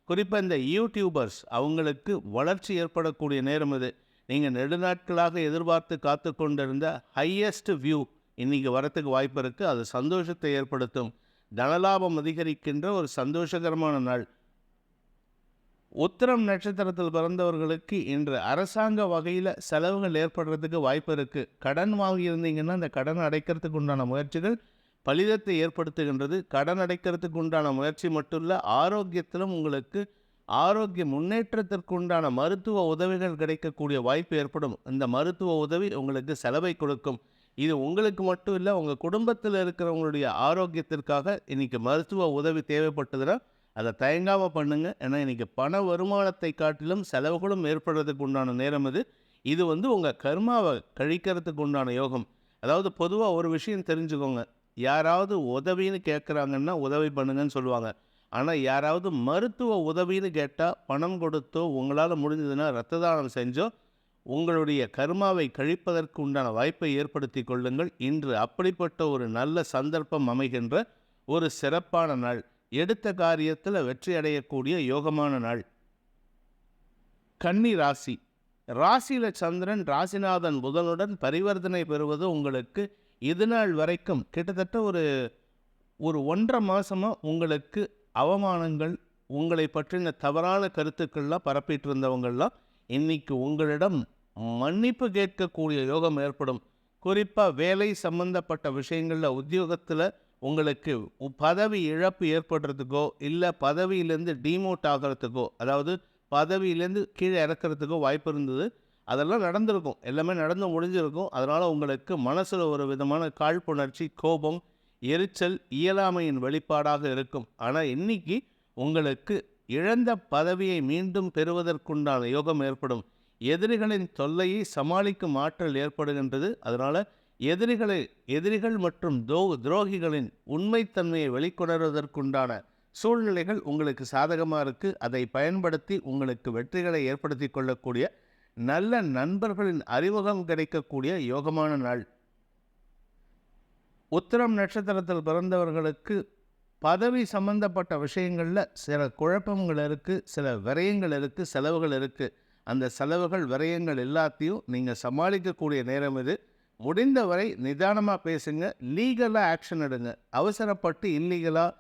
குறிப்பாக இந்த யூடியூபர்ஸ் அவங்களுக்கு வளர்ச்சி ஏற்படக்கூடிய நேரம் இது. நீங்கள் நெடுநாட்களாக எதிர்பார்த்து காத்து கொண்டிருந்த ஹையஸ்ட் வியூ இன்றைக்கி வரத்துக்கு வாய்ப்பு இருக்குது. அது சந்தோஷத்தை ஏற்படுத்தும். தனலாபம் அதிகரிக்கின்ற ஒரு சந்தோஷகரமான நாள். உத்திரம் நட்சத்திரத்தில் பிறந்தவர்களுக்கு இன்று அரசாங்க வகையில் செலவுகள் ஏற்படுறதுக்கு வாய்ப்பு இருக்குது. கடன் வாங்கியிருந்தீங்கன்னா அந்த கடன் அடைக்கிறதுக்கு உண்டான முயற்சிகள் பலிதத்தை ஏற்படுத்துகின்றது. கடன் அடைக்கிறதுக்கு உண்டான முயற்சி மட்டும் இல்லை, ஆரோக்கியத்திலும் உங்களுக்கு ஆரோக்கிய முன்னேற்றத்திற்கு உண்டான மருத்துவ உதவிகள் கிடைக்கக்கூடிய வாய்ப்பு ஏற்படும். இந்த மருத்துவ உதவி உங்களுக்கு செலவை கொடுக்கும். இது உங்களுக்கு மட்டும் இல்லை, உங்கள் குடும்பத்தில் இருக்கிறவங்களுடைய ஆரோக்கியத்திற்காக இன்றைக்கி மருத்துவ உதவி தேவைப்பட்டதுன்னா அதை தயங்காமல் பண்ணுங்கள். ஏன்னா இன்றைக்கி பண வருமானத்தை காட்டிலும் செலவுகளும் ஏற்படுறதுக்கு உண்டான நேரம் இது. இது உங்கள் கர்மாவை கழிக்கிறதுக்கு உண்டான யோகம். அதாவது பொதுவாக ஒரு விஷயம் தெரிஞ்சுக்கோங்க, யாராவது உதவின்னு கேட்குறாங்கன்னா உதவி பண்ணுங்கன்னு சொல்லுவாங்க. ஆனால் யாராவது மருத்துவ உதவின்னு கேட்டால் பணம் கொடுத்தோ உங்களால் முடிஞ்சதுன்னா இரத்த தானம் செஞ்சோ உங்களுடைய கர்மாவை கழிப்பதற்கு உண்டான வாய்ப்பை ஏற்படுத்தி கொள்ளுங்கள். இன்று அப்படிப்பட்ட ஒரு நல்ல சந்தர்ப்பம் அமைகின்ற ஒரு சிறப்பான நாள். எடுத்த காரியத்தில் வெற்றி அடையக்கூடிய யோகமான நாள். கன்னி ராசி. ராசியில் சந்திரன் ராசிநாதன் புதனுடன் பரிவர்த்தனை பெறுவது உங்களுக்கு இது நாள் வரைக்கும் கிட்டத்தட்ட ஒரு 1.5 மாதமாக உங்களுக்கு அவமானங்கள், உங்களை பற்றின தவறான கருத்துக்கள்லாம் பரப்பிட்டு இருந்தவங்கள்லாம் இன்றைக்கி உங்களிடம் மன்னிப்பு கேட்கக்கூடிய யோகம் ஏற்படும். குறிப்பாக வேலை சம்பந்தப்பட்ட விஷயங்களில், உத்தியோகத்தில் உங்களுக்கு பதவி இழப்பு ஏற்படுறதுக்கோ இல்லை பதவியிலேருந்து டிமோட் ஆகிறதுக்கோ, அதாவது பதவியிலேருந்து கீழே இறக்கிறதுக்கோ வாய்ப்பு இருந்தது. அதெல்லாம் நடந்திருக்கும், எல்லாமே நடந்து முடிஞ்சிருக்கும். அதனால் உங்களுக்கு மனசில் ஒரு விதமான காழ்ப்புணர்ச்சி, கோபம், எரிச்சல், இயலாமையின் வெளிப்பாடாக இருக்கும். ஆனால் இன்னைக்கு உங்களுக்கு இழந்த பதவியை மீண்டும் பெறுவதற்குண்டான யோகம் ஏற்படும். எதிரிகளின் தொல்லையை சமாளிக்கும் ஆற்றல் ஏற்படுகின்றது. அதனால் எதிரிகள் மற்றும் துரோகிகளின் உண்மைத்தன்மையை வெளிக்கொணர்வதற்குண்டான சூழ்நிலைகள் உங்களுக்கு சாதகமாக இருக்குது. அதை பயன்படுத்தி உங்களுக்கு வெற்றிகளை ஏற்படுத்தி கொள்ளக்கூடிய நல்ல நண்பர்களின் அறிமுகம் கிடைக்கக்கூடிய யோகமான நாள். உத்திரம் நட்சத்திரத்தில் பிறந்தவர்களுக்கு பதவி சம்பந்தப்பட்ட விஷயங்களில் சில குழப்பங்கள் இருக்குது, சில விரயங்கள் இருக்குது, செலவுகள் இருக்குது. அந்த செலவுகள், விரயங்கள் எல்லாத்தையும் நீங்கள் சமாளிக்கக்கூடிய நேரம் இது. முடிந்தவரை நிதானமாக பேசுங்க, லீகலாக ஆக்ஷன் எடுங்க. அவசரப்பட்டு இல்லீகலாக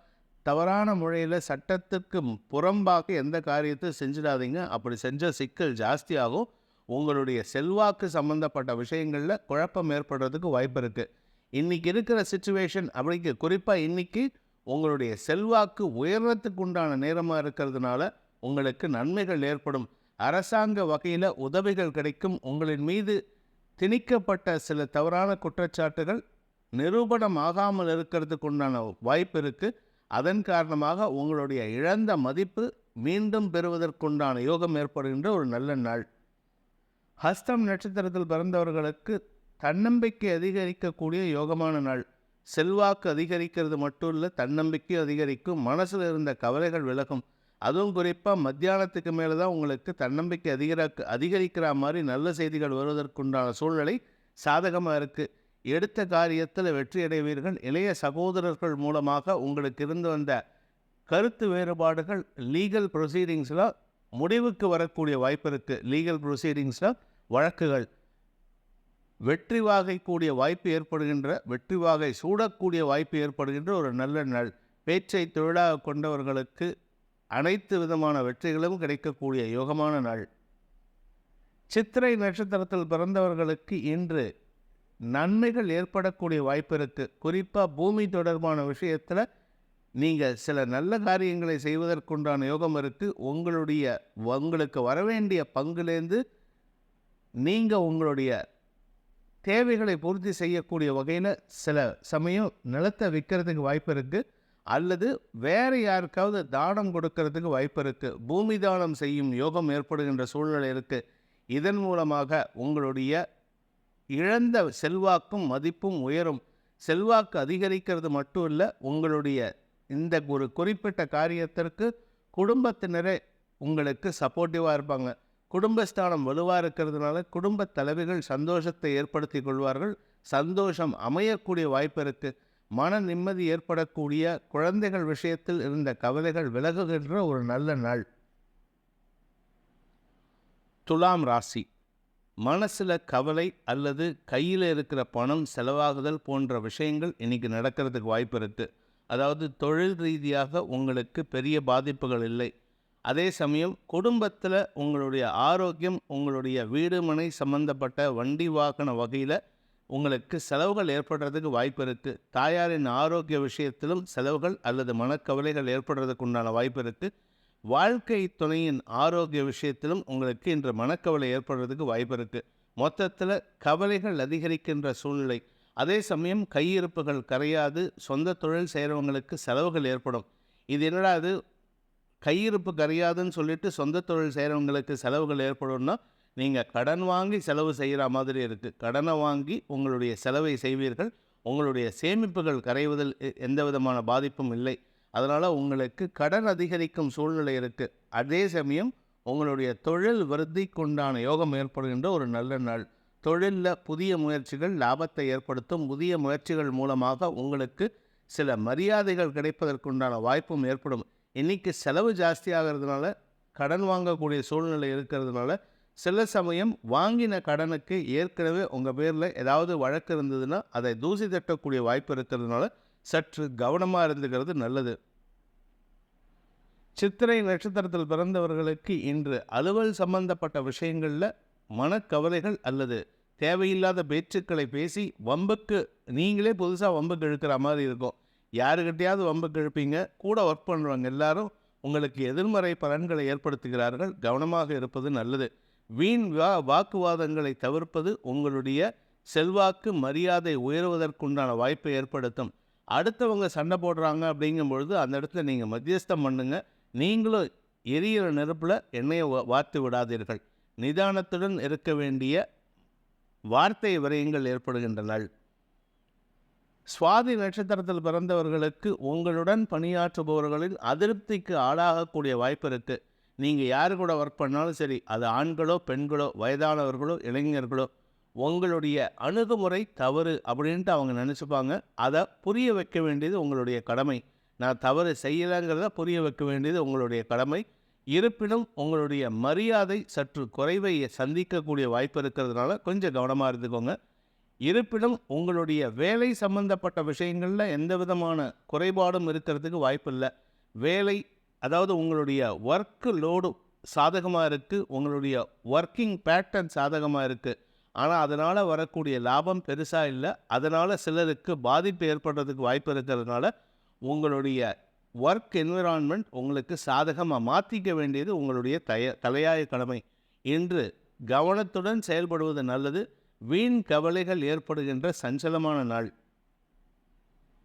தவறான முறையில் சட்டத்துக்கு புறம்பாக எந்த காரியத்தை செஞ்சிடாதீங்க. அப்படி செஞ்ச சிக்கல் ஜாஸ்தியாகும். உங்களுடைய செல்வாக்கு சம்மந்தப்பட்ட விஷயங்களில் குழப்பம் ஏற்படுறதுக்கு வாய்ப்பு இருக்குது. இன்றைக்கி இருக்கிற சிச்சுவேஷன் அப்படிங்க, குறிப்பாக இன்றைக்கி உங்களுடைய செல்வாக்கு உயர்றதுக்கு உண்டான நேரமாக இருக்கிறதுனால உங்களுக்கு நன்மைகள் ஏற்படும். அரசாங்க வகையில் உதவிகள் கிடைக்கும். உங்களின் மீது திணிக்கப்பட்ட சில தவறான குற்றச்சாட்டுகள் நிரூபணம் ஆகாமல் இருக்கிறதுக்கு உண்டான வாய்ப்பு இருக்குது. அதன் காரணமாக உங்களுடைய இழந்த மதிப்பு மீண்டும் பெறுவதற்குண்டான யோகம் ஏற்படுகின்ற ஒரு நல்ல நாள். ஹஸ்தம் நட்சத்திரத்தில் பிறந்தவர்களுக்கு தன்னம்பிக்கை அதிகரிக்கக்கூடிய யோகமான நாள். செல்வாக்கு அதிகரிக்கிறது மட்டும் இல்லை, தன்னம்பிக்கை அதிகரிக்கும். மனசில் இருந்த கவலைகள் விலகும். அதுவும் குறிப்பாக மத்தியானத்துக்கு மேலே தான் உங்களுக்கு தன்னம்பிக்கை அதிகரிக்கிற மாதிரி நல்ல செய்திகள் வருவதற்குண்டான சூழ்நிலை சாதகமாக இருக்குது. எடுத்த காரியத்தில் வெற்றி அடைவீர்கள். இளைய சகோதரர்கள் மூலமாக உங்களுக்கு இருந்து வந்த கருத்து வேறுபாடுகள் லீகல் ப்ரொசீடிங்ஸில் முடிவுக்கு வரக்கூடிய வாய்ப்பு இருக்குது. லீகல் ப்ரொசீடிங்ஸில் வழக்குகள் வெற்றி வாகைக்கூடிய வாய்ப்பு ஏற்படுகின்ற, வெற்றி வாகை சூடக்கூடிய வாய்ப்பு ஏற்படுகின்ற ஒரு நல்ல நாள். பேச்சை தொழிலாக கொண்டவர்களுக்கு அனைத்து விதமான வெற்றிகளும் கிடைக்கக்கூடிய யோகமான நாள். சித்திரை நட்சத்திரத்தில் பிறந்தவர்களுக்கு இன்று நன்மைகள் ஏற்படக்கூடிய வாய்ப்பு இருக்குது. குறிப்பாக பூமி தொடர்பான விஷயத்தில் நீங்கள் சில நல்ல காரியங்களை செய்வதற்குண்டான யோகம் இருக்குது. உங்களுக்கு வரவேண்டிய பங்குலேருந்து நீங்கள் உங்களுடைய தேவைகளை பூர்த்தி செய்யக்கூடிய வகையில் சில சமயம் நிலத்தை விற்கிறதுக்கு வாய்ப்பு இருக்குது. அல்லது வேறு யாருக்காவது தானம் கொடுக்கறதுக்கு வாய்ப்பு இருக்குது. பூமி தானம் செய்யும் யோகம் ஏற்படுகின்ற சூழ்நிலை இருக்குது. இதன் மூலமாக உங்களுடைய இழந்த செல்வாக்கும் மதிப்பும் உயரும். செல்வாக்கு அதிகரிக்கிறது மட்டும் இல்லை, உங்களுடைய இந்த ஒரு குறிப்பிட்ட காரியத்திற்கு குடும்பத்தினரே உங்களுக்கு சப்போர்ட்டிவாக இருப்பாங்க. குடும்பஸ்தானம் வலுவாக இருக்கிறதுனால குடும்ப தலைவிகள் சந்தோஷத்தை ஏற்படுத்தி கொள்வார்கள். சந்தோஷம் அமையக்கூடிய வாய்ப்பு இருக்குது. மன நிம்மதி ஏற்படக்கூடிய, குழந்தைகள் விஷயத்தில் இருந்த கவலைகள் விலகுகின்ற ஒரு நல்ல நாள். துலாம் ராசி. மனசில் கவலை அல்லது கையில் இருக்கிற பணம் செலவாகுதல் போன்ற விஷயங்கள் இன்றைக்கி நடக்கிறதுக்கு வாய்ப்பு இருக்குது. அதாவது தொழில் ரீதியாக உங்களுக்கு பெரிய பாதிப்புகள் இல்லை. அதே சமயம் குடும்பத்தில் உங்களுடைய ஆரோக்கியம், உங்களுடைய வீடு மனை சம்பந்தப்பட்ட வண்டி வாகன வகையில் உங்களுக்கு செலவுகள் ஏற்படுறதுக்கு வாய்ப்பு இருக்குது. தாயாரின் ஆரோக்கிய விஷயத்திலும் செலவுகள் அல்லது மனக்கவலைகள் ஏற்படுறதுக்கு உண்டான வாய்ப்பு இருக்குது. வாழ்க்கை துணையின் ஆரோக்கிய விஷயத்திலும் உங்களுக்கு இன்று மனக்கவலை ஏற்படுறதுக்கு வாய்ப்பு இருக்குது. மொத்தத்தில் கவலைகள் அதிகரிக்கின்ற சூழ்நிலை. அதே சமயம் கையிருப்புகள் கரையாது. சொந்த தொழில் செய்கிறவங்களுக்கு செலவுகள் ஏற்படும். இது என்னடா அது, கையிருப்பு கரையாதுன்னு சொல்லிட்டு சொந்த தொழில் செய்கிறவங்களுக்கு செலவுகள் ஏற்படும்னா, நீங்கள் கடன் வாங்கி செலவு செய்கிற மாதிரி இருக்குது. கடனை வாங்கி உங்களுடைய செலவை செய்வீர்கள். உங்களுடைய சேமிப்புகள் கரைவதில் எந்த விதமான பாதிப்பும் இல்லை. அதனால் உங்களுக்கு கடன் அதிகரிக்கும் சூழ்நிலை இருக்குது. அதே சமயம் உங்களுடைய தொழில் விருத்திக்குண்டான யோகம் ஏற்படுகின்ற ஒரு நல்ல நாள். தொழிலில் புதிய முயற்சிகள் லாபத்தை ஏற்படுத்தும். புதிய முயற்சிகள் மூலமாக உங்களுக்கு சில மரியாதைகள் கிடைப்பதற்குண்டான வாய்ப்பும் ஏற்படும். இன்றைக்கி செலவு ஜாஸ்தியாகிறதுனால, கடன் வாங்கக்கூடிய சூழ்நிலை இருக்கிறதுனால, சில சமயம் வாங்கின கடனுக்கு ஏற்கனவே உங்கள் பேரில் ஏதாவது வழக்கு இருந்ததுன்னா அதை தூசி தட்டக்கூடிய வாய்ப்பு இருக்கிறதுனால சற்று கவனமாக இருந்துக்கிறது நல்லது. சித்திரை நட்சத்திரத்தில் பிறந்தவர்களுக்கு இன்று அலுவல் சம்பந்தப்பட்ட விஷயங்களில் மனக்கவலைகள் அல்லது தேவையில்லாத பேச்சுக்களை பேசி வம்புக்கு நீங்களே புதுசாக வம்புக்கு இழுக்கிற மாதிரி இருக்கும். யாருக்கிட்டையாவது வம்புக்கு இழுப்பீங்க. கூட ஒர்க் பண்ணுறவங்க எல்லாரும் உங்களுக்கு எதிர்மறை பலன்களை ஏற்படுத்துகிறார்கள். கவனமாக இருப்பது நல்லது. வீண் வாக்குவாதங்களை தவிர்ப்பது உங்களுடைய செல்வாக்கு மரியாதை உயர்வதற்குண்டான வாய்ப்பை ஏற்படுத்தும். அடுத்தவங்க சண்டை போடுறாங்க அப்படிங்கும்பொழுது அந்த இடத்துல நீங்கள் மத்தியஸ்தம் பண்ணுங்க. நீங்களும் எரியிற நெருப்பில் எண்ணெயை வார்த்து விடாதீர்கள். நிதானத்துடன் இருக்க வேண்டிய வார்த்தை விரயங்கள் ஏற்படுகின்ற நாள். சுவாதி நட்சத்திரத்தில் பிறந்தவர்களுக்கு உங்களுடன் பணியாற்றுபவர்களின் அதிருப்திக்கு ஆளாகக்கூடிய வாய்ப்பு இருக்குது. நீங்கள் யார் கூட ஒர்க் பண்ணாலும் சரி, அது ஆண்களோ பெண்களோ வயதானவர்களோ இளைஞர்களோ, உங்களுடைய அணுகுமுறை தவறு அப்படின்ட்டு அவங்க நினச்சிப்பாங்க. அதை புரிய வைக்க வேண்டியது உங்களுடைய கடமை. நான் தவறு செய்யலைங்கிறத புரிய வைக்க வேண்டியது உங்களுடைய கடமை. இருப்பினும் உங்களுடைய மரியாதை சற்று குறைவை சந்திக்கக்கூடிய வாய்ப்பு இருக்கிறதுனால கொஞ்சம் கவனமாக இருந்துக்கோங்க. இருப்பினும் உங்களுடைய வேலை சம்பந்தப்பட்ட விஷயங்களில் எந்த விதமான குறைபாடும் இருக்கிறதுக்கு வாய்ப்பு இல்லை. வேலை, அதாவது உங்களுடைய ஒர்க்கு லோடு சாதகமாக இருக்குது. உங்களுடைய ஒர்க்கிங் பேட்டர்ன் சாதகமாக இருக்குது. ஆனால் அதனால் வரக்கூடிய லாபம் பெருசாக இல்லை. அதனால் சிலருக்கு பாதிப்பு ஏற்படுறதுக்கு வாய்ப்பு இருக்கிறதுனால உங்களுடைய ஒர்க் என்விரான்மெண்ட் உங்களுக்கு சாதகமாக மாற்றிக்க வேண்டியது உங்களுடைய தலையாய கடமை. இன்று கவனத்துடன் செயல்படுவது நல்லது. வீண் கவலைகள் ஏற்படுகின்ற சஞ்சலமான நாள்.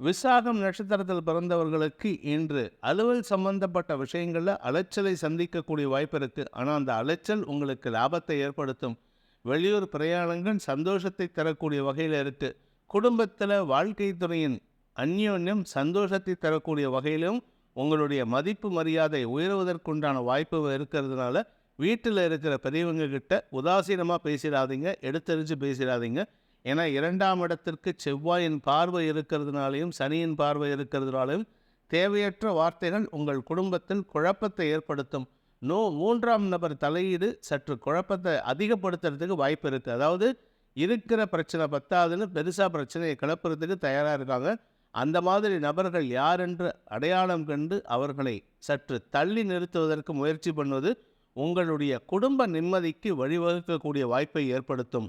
விசாகம் நட்சத்திரத்தில் பிறந்தவர்களுக்கு இன்று அலுவல் சம்பந்தப்பட்ட விஷயங்களில் அலைச்சலை சந்திக்கக்கூடிய வாய்ப்பு இருக்குது. ஆனால் அந்த அலைச்சல் உங்களுக்கு லாபத்தை ஏற்படுத்தும். வெளியூர் பிரயாணங்கள் சந்தோஷத்தை தரக்கூடிய வகையில் இருக்குது. குடும்பத்தில் வாழ்க்கை துணையின் அந்யோன்யம் சந்தோஷத்தை தரக்கூடிய வகையிலும் உங்களுடைய மதிப்பு மரியாதை உயர்வதற்குண்டான வாய்ப்பு இருக்கிறதுனால வீட்டில் இருக்கிற பெரியவங்க கிட்ட உதாசீனமாக பேசிடாதீங்க, எடுத்தறிஞ்சு பேசிடாதீங்க. ஏன்னா 2ஆம் இடத்திற்கு செவ்வாயின் பார்வை இருக்கிறதுனாலையும் சனியின் பார்வை இருக்கிறதுனாலையும் தேவையற்ற வார்த்தைகள் உங்கள் குடும்பத்தில் குழப்பத்தை ஏற்படுத்தும். 3ஆம் நபர் தலையீடு சற்று குழப்பத்தை அதிகப்படுத்துறதுக்கு வாய்ப்பு இருக்குது. அதாவது இருக்கிற பிரச்சனை பத்தாதுன்னு பெருசாக பிரச்சனையை கிளப்புறதுக்கு தயாராக இருக்காங்க. அந்த மாதிரி நபர்கள் யார் என்று அடையாளம் கண்டு அவர்களை சற்று தள்ளி நிறுத்துவதற்கு முயற்சி பண்ணுவது உங்களுடைய குடும்ப நிம்மதிக்கு வழிவகுக்கக்கூடிய வாய்ப்பை ஏற்படுத்தும்.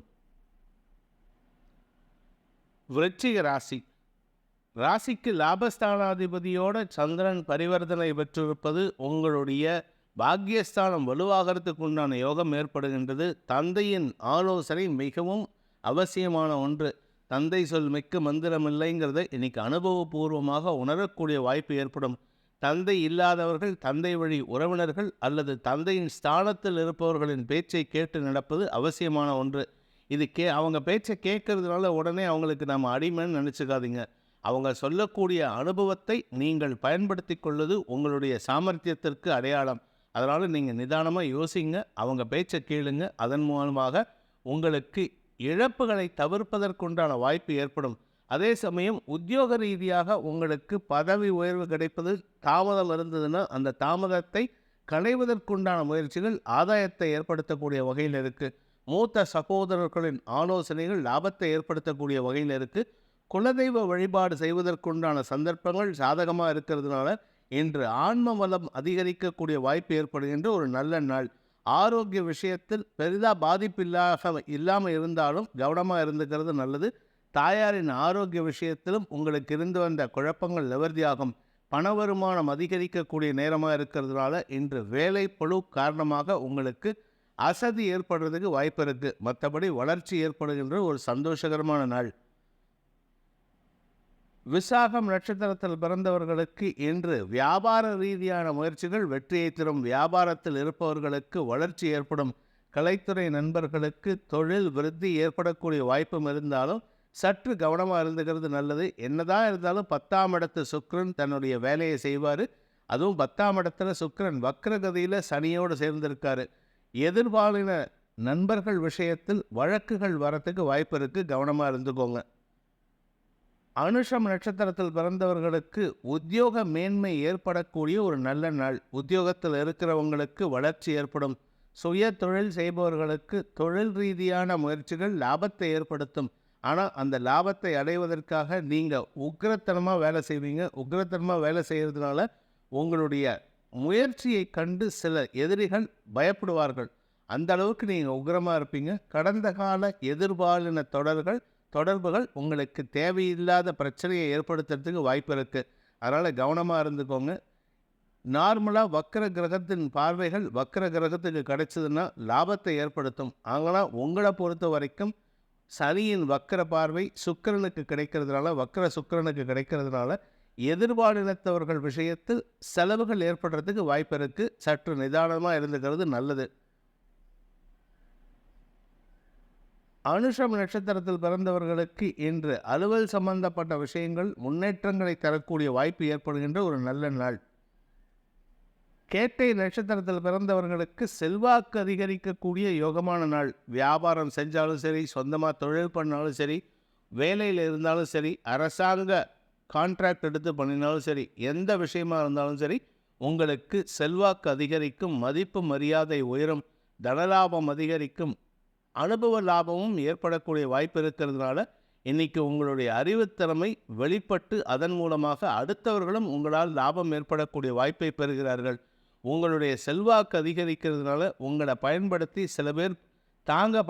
விருச்சிக ராசிக்கு லாபஸ்தானாதிபதியோட சந்திரன் பரிவர்த்தனை பெற்றிருப்பது உங்களுடைய பாக்கியஸ்தானம் வலுவாகிறதுக்கு உண்டான யோகம் ஏற்படுகின்றது. தந்தையின் ஆலோசனை மிகவும் அவசியமான ஒன்று. தந்தை சொல் மிக்க மந்திரம் இல்லைங்கிறத இன்னைக்கு அனுபவபூர்வமாக உணரக்கூடிய வாய்ப்பு ஏற்படும். தந்தை இல்லாதவர்கள், தந்தை வழி உறவினர்கள் அல்லது தந்தையின் ஸ்தானத்தில் இருப்பவர்களின் பேச்சை கேட்டு நடப்பது அவசியமான ஒன்று. இது அவங்க பேச்சை கேட்கறதுனால உடனே அவங்களுக்கு நம்ம அடிமைன்னு நினச்சிக்காதீங்க. அவங்க சொல்லக்கூடிய அனுபவத்தை நீங்கள் பயன்படுத்தி கொள்வது உங்களுடைய சாமர்த்தியத்திற்கு அடையாளம். அதனால் நீங்கள் நிதானமாக யோசிங்க, அவங்க பேச்சை கேளுங்க. அதன் மூலமாக உங்களுக்கு இழப்புகளை தவிர்ப்பதற்குண்டான வாய்ப்பு ஏற்படும். அதே சமயம் உத்தியோக ரீதியாக உங்களுக்கு பதவி உயர்வு கிடைப்பது தாமதம் இருந்ததுன்னா அந்த தாமதத்தை களைவதற்குண்டான முயற்சிகள் ஆதாயத்தை ஏற்படுத்தக்கூடிய வகையில் இருக்குது. மூத்த சகோதரர்களின் ஆலோசனைகள் லாபத்தை ஏற்படுத்தக்கூடிய வகையில் இருக்குது. குலதெய்வ வழிபாடு செய்வதற்குண்டான சந்தர்ப்பங்கள் சாதகமாக இருக்கிறதுனால இன்று ஆன்ம வளம் அதிகரிக்கக்கூடிய வாய்ப்பு ஏற்படுகின்ற ஒரு நல்ல நாள். ஆரோக்கிய விஷயத்தில் பெரிதாக பாதிப்பு இல்லாமல் இருந்தாலும் கவனமாக இருந்துக்கிறது நல்லது. தாயாரின் ஆரோக்கிய விஷயத்திலும் உங்களுக்கு இருந்து வந்த குழப்பங்கள் நிவர்த்தியாகும். பண வருமானம் அதிகரிக்கக்கூடிய நேரமாக இருக்கிறதுனால இன்று வேலை பளு காரணமாக உங்களுக்கு அசதி ஏற்படுறதுக்கு வாய்ப்பு இருக்குது. மற்றபடி வளர்ச்சி ஏற்படுகின்ற ஒரு சந்தோஷகரமான நாள். விசாகம் நட்சத்திரத்தில் பிறந்தவர்களுக்கு இன்று வியாபார ரீதியான முயற்சிகள் வெற்றியை தரும். வியாபாரத்தில் இருப்பவர்களுக்கு வளர்ச்சி ஏற்படும். கலைத்துறை நண்பர்களுக்கு தொழில் விருத்தி ஏற்படக்கூடிய வாய்ப்பும் இருந்தாலும் சற்று கவனமாக இருந்துக்கிறது நல்லது. என்னதான் இருந்தாலும் 10ஆம் இடத்து சுக்கிரன் தன்னுடைய வேலையை செய்வார். அதுவும் 10ஆம் இடத்துல சுக்கிரன் வக்ரகதியில் சனியோடு சேர்ந்திருக்காரு. எதிர்பாலின நண்பர்கள் விஷயத்தில் வழக்குகள் வரத்துக்கு வாய்ப்பு இருக்குது, கவனமாக இருந்துக்கோங்க. அனுஷம் நட்சத்திரத்தில் பிறந்தவர்களுக்கு உத்தியோக மேன்மை ஏற்படக்கூடிய ஒரு நல்ல நாள். உத்தியோகத்தில் இருக்கிறவங்களுக்கு வளர்ச்சி ஏற்படும். சுய தொழில் செய்பவர்களுக்கு தொழில் ரீதியான முயற்சிகள் லாபத்தை ஏற்படுத்தும். ஆனால் அந்த லாபத்தை அடைவதற்காக நீங்கள் உக்கிரத்தனமாக வேலை செய்வீங்க. உக்கிரத்தனமாக வேலை செய்கிறதுனால உங்களுடைய முயற்சியை கண்டு சில எதிரிகள் பயப்படுவார்கள். அந்த அளவுக்கு நீங்கள் உக்கிரமாக இருப்பீங்க. கடந்த கால எதிர்பாலின தொடர்புகள் உங்களுக்கு தேவையில்லாத பிரச்சனையை ஏற்படுத்துறதுக்கு வாய்ப்பு இருக்குது. அதனால் கவனமாக இருந்துக்கோங்க. நார்மலாக வக்கர கிரகத்தின் பார்வைகள் வக்கர கிரகத்துக்கு கிடைச்சதுன்னா லாபத்தை ஏற்படுத்தும். ஆனால் உங்களை பொறுத்த வரைக்கும் சனியின் வக்கர பார்வை சுக்கிரனுக்கு கிடைக்கிறதுனால, வக்கர சுக்கிரனுக்கு கிடைக்கிறதுனால எதிர்பாலினத்தவர்கள் விஷயத்தில் செலவுகள் ஏற்படுறதுக்கு வாய்ப்பு இருக்குது. சற்று நிதானமாக இருந்துக்கிறது நல்லது. அனுஷம் நட்சத்திரத்தில் பிறந்தவர்களுக்கு இன்று அலுவல் சம்பந்தப்பட்ட விஷயங்கள் முன்னேற்றங்களை தரக்கூடிய வாய்ப்பு ஏற்படுகின்ற ஒரு நல்ல நாள். கேட்டை நட்சத்திரத்தில் பிறந்தவர்களுக்கு செல்வாக்கு அதிகரிக்கக்கூடிய யோகமான நாள். வியாபாரம் செஞ்சாலும் சரி, சொந்தமாக தொழில் பண்ணாலும் சரி, வேலையில் இருந்தாலும் சரி, அரசாங்க கான்ட்ராக்ட் எடுத்து பண்ணினாலும் சரி, எந்த விஷயமா இருந்தாலும் சரி, உங்களுக்கு செல்வாக்கு அதிகரிக்கும். மதிப்பு மரியாதை உயரும். தனலாபம் அதிகரிக்கும். அனுபவ லாபமும் ஏற்படக்கூடிய வாய்ப்பு இருக்கிறதுனால இன்றைக்கி உங்களுடைய அறிவுத்திறமை வெளிப்பட்டு அதன் மூலமாக அடுத்தவர்களும் உங்களால் லாபம் ஏற்படக்கூடிய வாய்ப்பை பெறுகிறார்கள். உங்களுடைய செல்வாக்கு அதிகரிக்கிறதுனால உங்களை பயன்படுத்தி சில பேர்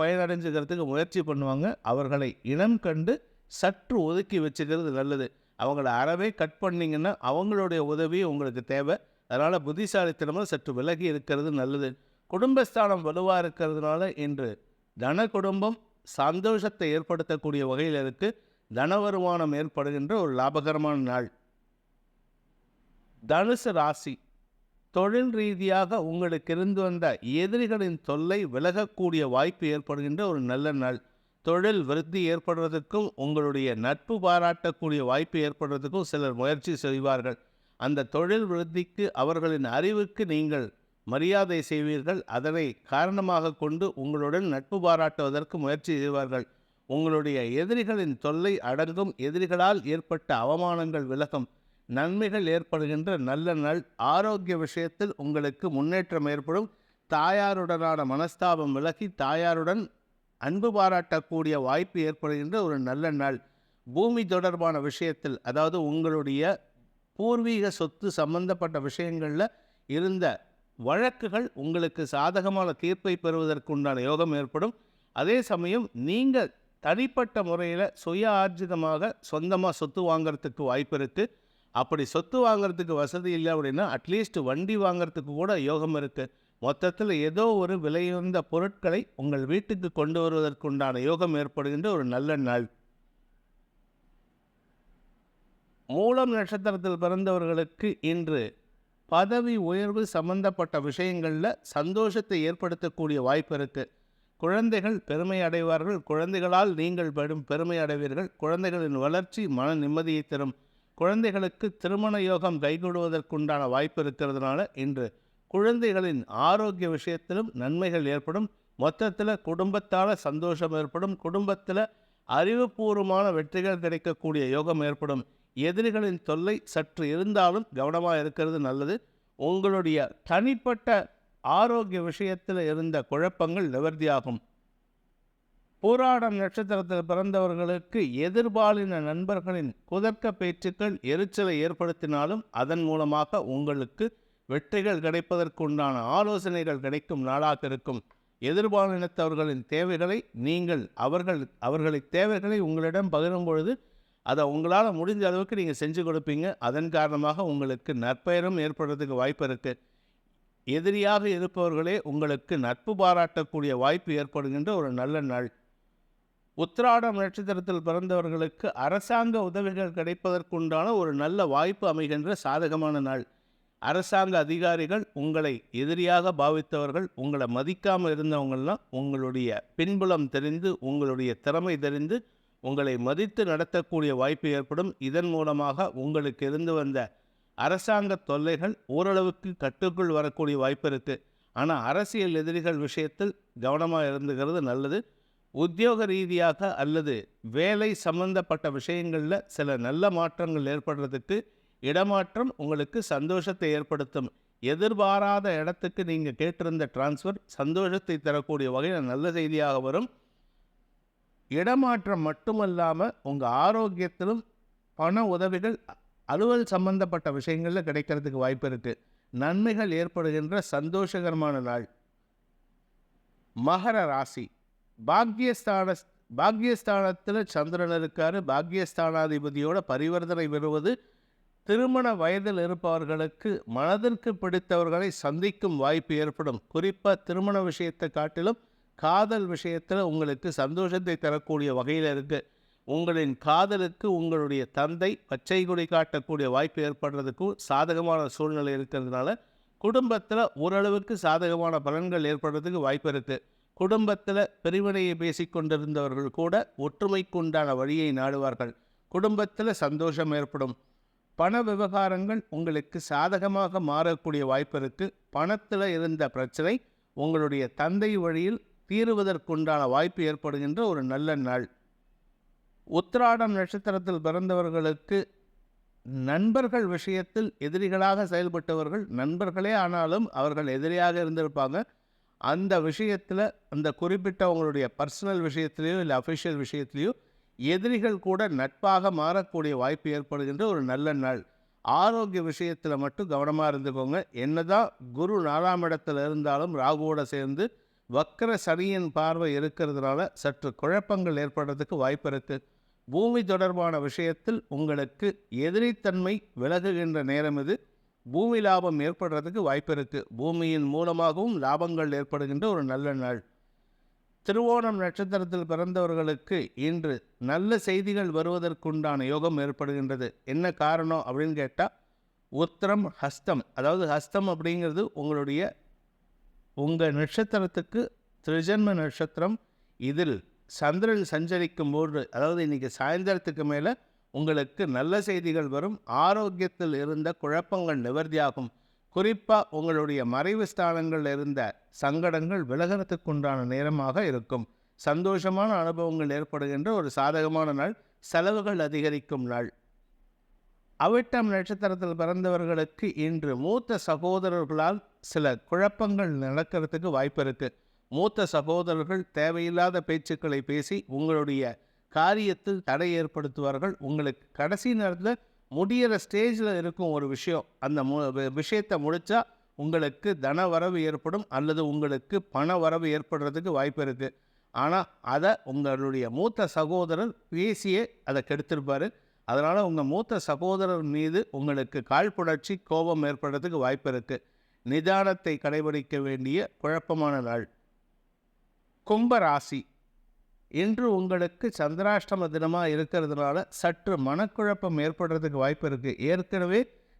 பயனடைஞ்சுக்கிறதுக்கு முயற்சி பண்ணுவாங்க. அவர்களை இனம் கண்டு சற்று ஒதுக்கி வச்சுக்கிறது நல்லது. அவங்கள அறவே கட் பண்ணிங்கன்னா அவங்களுடைய உதவி உங்களுக்கு தேவை. அதனால் புத்திசாலித்தனமாக சற்று விலகி இருக்கிறது நல்லது. குடும்பஸ்தானம் வலுவாக இருக்கிறதுனால இன்று தன குடும்பம் சந்தோஷத்தை ஏற்படுத்தக்கூடிய வகையில் இருக்குது. தன வருமானம் ஏற்படுகின்ற ஒரு லாபகரமான நாள். தனுசு ராசி, தொழில் ரீதியாக உங்களுக்கு இருந்து வந்த எதிரிகளின் தொல்லை விலகக்கூடிய வாய்ப்பு ஏற்படுகின்ற ஒரு நல்ல நாள். தொழில் விருத்தி ஏற்படுறதுக்கும் உங்களுடைய நட்பு பாராட்டக்கூடிய வாய்ப்பு ஏற்படுறதுக்கும் சிலர் முயற்சி செய்வார்கள். அந்த தொழில் விருத்திக்கு அவர்களின் அறிவுக்கு நீங்கள் மரியாதை செய்வீர்கள். அதனை காரணமாக கொண்டு உங்களுடன் நட்பு பாராட்டுவதற்கு முயற்சி செய்வார்கள். உங்களுடைய எதிரிகளின் தொல்லை அடங்கும். எதிரிகளால் ஏற்பட்ட அவமானங்கள் விலகும். நன்மைகள் ஏற்படுகின்ற நல்ல நாள். ஆரோக்கிய விஷயத்தில் உங்களுக்கு முன்னேற்றம் ஏற்படும். தாயாருடனான மனஸ்தாபம் விலகி தாயாருடன் அன்பு பாராட்டக்கூடிய வாய்ப்பு ஏற்படுகின்ற ஒரு நல்ல நாள். பூமி தொடர்பான விஷயத்தில், அதாவது உங்களுடைய பூர்வீக சொத்து சம்பந்தப்பட்ட விஷயங்களில் இருந்த வழக்குகள் உங்களுக்கு சாதகமான தீர்ப்பை பெறுவதற்குண்டான யோகம் ஏற்படும். அதே சமயம் நீங்கள் தனிப்பட்ட முறையில் சுய ஆர்ஜிதமாக சொந்தமாக சொத்து வாங்கிறதுக்கு வாய்ப்பு இருக்குது. அப்படி சொத்து வாங்கிறதுக்கு வசதி இல்லை அப்படின்னா அட்லீஸ்ட் வண்டி வாங்கிறதுக்கு கூட யோகம் இருக்குது. மொத்தத்தில் ஏதோ ஒரு விலையுயர்ந்த பொருட்களை உங்கள் வீட்டுக்கு கொண்டு வருவதற்குண்டான யோகம் ஏற்படுகின்ற ஒரு நல்ல நாள். மூலம் நட்சத்திரத்தில் பிறந்தவர்களுக்கு இன்று பதவி உயர்வு சம்பந்தப்பட்ட விஷயங்களில் சந்தோஷத்தை ஏற்படுத்தக்கூடிய வாய்ப்பு இருக்குது. குழந்தைகள் பெருமை அடைவார்கள். குழந்தைகளால் நீங்கள் பெருமை அடைவீர்கள். குழந்தைகளின் வளர்ச்சி மன நிம்மதியை தரும். குழந்தைகளுக்கு திருமண யோகம் கைகூடுவதற்குண்டான வாய்ப்பு இருக்கிறதுனால இன்று குழந்தைகளின் ஆரோக்கிய விஷயத்திலும் நன்மைகள் ஏற்படும். மொத்தத்தில் குடும்பத்தால் சந்தோஷம் ஏற்படும். குடும்பத்தில் அறிவுபூர்வமான வெற்றிகள் கிடைக்கக்கூடிய யோகம் ஏற்படும். எதிரிகளின் தொல்லை சற்று இருந்தாலும் கவனமாக இருக்கிறது நல்லது. உங்களுடைய தனிப்பட்ட ஆரோக்கிய விஷயத்தில் இருந்த குழப்பங்கள் நிவர்த்தியாகும். பூராடம் நட்சத்திரத்தில் பிறந்தவர்களுக்கு எதிர்பாலின நண்பர்களின் குதர்க்க பேச்சுக்கள் எரிச்சலை ஏற்படுத்தினாலும் அதன் மூலமாக உங்களுக்கு வெற்றிகள் கிடைப்பதற்குண்டான ஆலோசனைகள் கிடைக்கும் நாளாக இருக்கும். எதிர்பாலினத்தவர்களின் தேவைகளை நீங்கள் அவர்களின் தேவைகளை உங்களிடம் பகிரும் பொழுது அதை உங்களால் முடிஞ்ச அளவுக்கு நீங்கள் செஞ்சு கொடுப்பீங்க. அதன் காரணமாக உங்களுக்கு நற்பெயரும் ஏற்படுறதுக்கு வாய்ப்பு இருக்குது. எதிரியாக இருப்பவர்களே உங்களுக்கு நட்பு பாராட்டக்கூடிய வாய்ப்பு ஏற்படுகின்ற ஒரு நல்ல நாள். உத்திராடம் நட்சத்திரத்தில் பிறந்தவர்களுக்கு அரசாங்க உதவிகள் கிடைப்பதற்குண்டான ஒரு நல்ல வாய்ப்பு அமைகின்ற சாதகமான நாள். அரசாங்க அதிகாரிகள் உங்களை எதிரியாக பாவித்தவர்கள், உங்களை மதிக்காமல் இருந்தவங்கள்லாம் உங்களுடைய பின்புலம் தெரிந்து உங்களுடைய திறமை தெரிந்து உங்களை மதித்து நடத்தக்கூடிய வாய்ப்பு ஏற்படும். இதன் மூலமாக உங்களுக்கு இருந்து வந்த அரசாங்க தொல்லைகள் ஓரளவுக்கு கட்டுக்குள் வரக்கூடிய வாய்ப்பு இருக்குது. ஆனால் அரசியல் எதிரிகள் விஷயத்தில் கவனமாக இருந்துகிறது நல்லது. உத்தியோக ரீதியாக அல்லது வேலை சம்பந்தப்பட்ட விஷயங்களில் சில நல்ல மாற்றங்கள் ஏற்படுறதுக்கு இடமாற்றம் உங்களுக்கு சந்தோஷத்தை ஏற்படுத்தும். எதிர்பாராத இடத்துக்கு நீங்கள் கேட்டிருந்த டிரான்ஸ்ஃபர் சந்தோஷத்தை தரக்கூடிய வகையில் நல்ல செய்தியாக வரும். இடமாற்றம் மட்டுமல்லாமல் உங்கள் ஆரோக்கியத்திலும் பண உதவிகள் அலுவல் சம்பந்தப்பட்ட விஷயங்களில் கிடைக்கிறதுக்கு வாய்ப்பு இருக்குது. நன்மைகள் ஏற்படுகின்ற சந்தோஷகரமான நாள். மகர ராசி, பாக்யஸ்தானத்தில் சந்திரன் இருக்காரு. பாக்யஸ்தானாதிபதியோட பரிவர்த்தனை பெறுவது திருமண வயதில் இருப்பவர்களுக்கு மனதிற்கு பிடித்தவர்களை சந்திக்கும் வாய்ப்பு ஏற்படும். குறிப்பாக திருமண விஷயத்தை காட்டிலும் காதல் விஷயத்தில் உங்களுக்கு சந்தோஷத்தை தரக்கூடிய வகையில் இருக்குது. உங்களின் காதலுக்கு உங்களுடைய தந்தை பச்சை கொடி காட்டக்கூடிய வாய்ப்பு ஏற்படுறதுக்கும் சாதகமான சூழ்நிலை இருக்கிறதுனால குடும்பத்தில் ஓரளவுக்கு சாதகமான பலன்கள் ஏற்படுறதுக்கு வாய்ப்பு இருக்குது. குடும்பத்தில் பிரிவினையை பேசிக்கொண்டிருந்தவர்கள் கூட ஒற்றுமைக்குண்டான வழியை நாடுவார்கள். குடும்பத்தில் சந்தோஷம் ஏற்படும். பண விவகாரங்கள் உங்களுக்கு சாதகமாக மாறக்கூடிய வாய்ப்பு இருக்குது. பணத்தில் இருந்த பிரச்சனை உங்களுடைய தந்தை வழியில் தீருவதற்குண்டான வாய்ப்பு ஏற்படுகின்ற ஒரு நல்ல நாள். உத்திராடம் நட்சத்திரத்தில் பிறந்தவர்களுக்கு நண்பர்கள் விஷயத்தில் எதிரிகளாக செயல்பட்டவர்கள் நண்பர்களே ஆனாலும் அவர்கள் எதிரியாக இருந்திருப்பாங்க. அந்த விஷயத்தில் அந்த குறிப்பிட்டவங்களுடைய பர்சனல் விஷயத்திலையோ இல்லை அஃபிஷியல் விஷயத்திலையோ எதிரிகள் கூட நட்பாக மாறக்கூடிய வாய்ப்பு ஏற்படுகின்ற ஒரு நல்ல நாள். ஆரோக்கிய விஷயத்தில் மட்டும் கவனமாக இருந்துக்கோங்க. என்னதான் குரு 4ஆம் இடத்துல இருந்தாலும் ராகுவோட சேர்ந்து வக்கர சனியின் பார்வை இருக்கிறதுனால சற்று குழப்பங்கள் ஏற்படுறதுக்கு வாய்ப்பு இருக்குது. பூமி தொடர்பான விஷயத்தில் உங்களுக்கு எதிரித்தன்மை விலகுகின்ற நேரம் இது. பூமி லாபம் ஏற்படுறதுக்கு வாய்ப்பு இருக்குது. பூமியின் மூலமாகவும் லாபங்கள் ஏற்படுகின்ற ஒரு நல்ல நாள். திருவோணம் நட்சத்திரத்தில் பிறந்தவர்களுக்கு இன்று நல்ல செய்திகள் வருவதற்குண்டான யோகம் ஏற்படுகின்றது. என்ன காரணம் அப்படின்னு கேட்டால், உத்திரம் ஹஸ்தம், அதாவது ஹஸ்தம் அப்படிங்கிறது உங்கள் நட்சத்திரத்துக்கு திரிஜன்ம நட்சத்திரம். இதில் சந்திரன் சஞ்சரிக்கும் போது, அதாவது இன்றைக்கி சாயந்தரத்துக்கு மேலே உங்களுக்கு நல்ல செய்திகள் வரும். ஆரோக்கியத்தில் இருந்த குழப்பங்கள் நிவர்த்தியாகும். குறிப்பாக உங்களுடைய மறைவு ஸ்தானங்களில் இருந்த சங்கடங்கள் விலகிறதுக்குண்டான நேரமாக இருக்கும். சந்தோஷமான அனுபவங்கள் ஏற்படுகின்ற ஒரு சாதகமான நாள். செலவுகள் அதிகரிக்கும் நாள். அவிட்டம் நட்சத்திரத்தில் பிறந்தவர்களுக்கு இன்று மூத்த சகோதரர்களால் சில குழப்பங்கள் நடக்கிறதுக்கு வாய்ப்பு இருக்குது. மூத்த சகோதரர்கள் தேவையில்லாத பேச்சுக்களை பேசி உங்களுடைய காரியத்தில் தடை ஏற்படுத்துவார்கள். உங்களுக்கு கடைசி நேரத்தில் முடிகிற ஸ்டேஜில் இருக்கும் ஒரு விஷயம், அந்த விஷயத்தை முடித்தா உங்களுக்கு தன வரவு ஏற்படும் அல்லது உங்களுக்கு பண வரவு ஏற்படுறதுக்கு வாய்ப்பு இருக்குது. ஆனால் அதை உங்களுடைய மூத்த சகோதரர் பேசியே அதை கெடுத்திருப்பார். அதனால் உங்கள் மூத்த சகோதரர் மீது உங்களுக்கு காழ்ப்புணர்ச்சி, கோபம் ஏற்படுறதுக்கு வாய்ப்பு இருக்குது. நிதானத்தை கடைபிடிக்க வேண்டிய குழப்பமான நாள். கும்பராசி, இன்று உங்களுக்கு சந்திராஷ்டம தினமாக இருக்கிறதுனால சற்று மனக்குழப்பம் ஏற்படுறதுக்கு வாய்ப்பு இருக்குது. ஏற்கனவே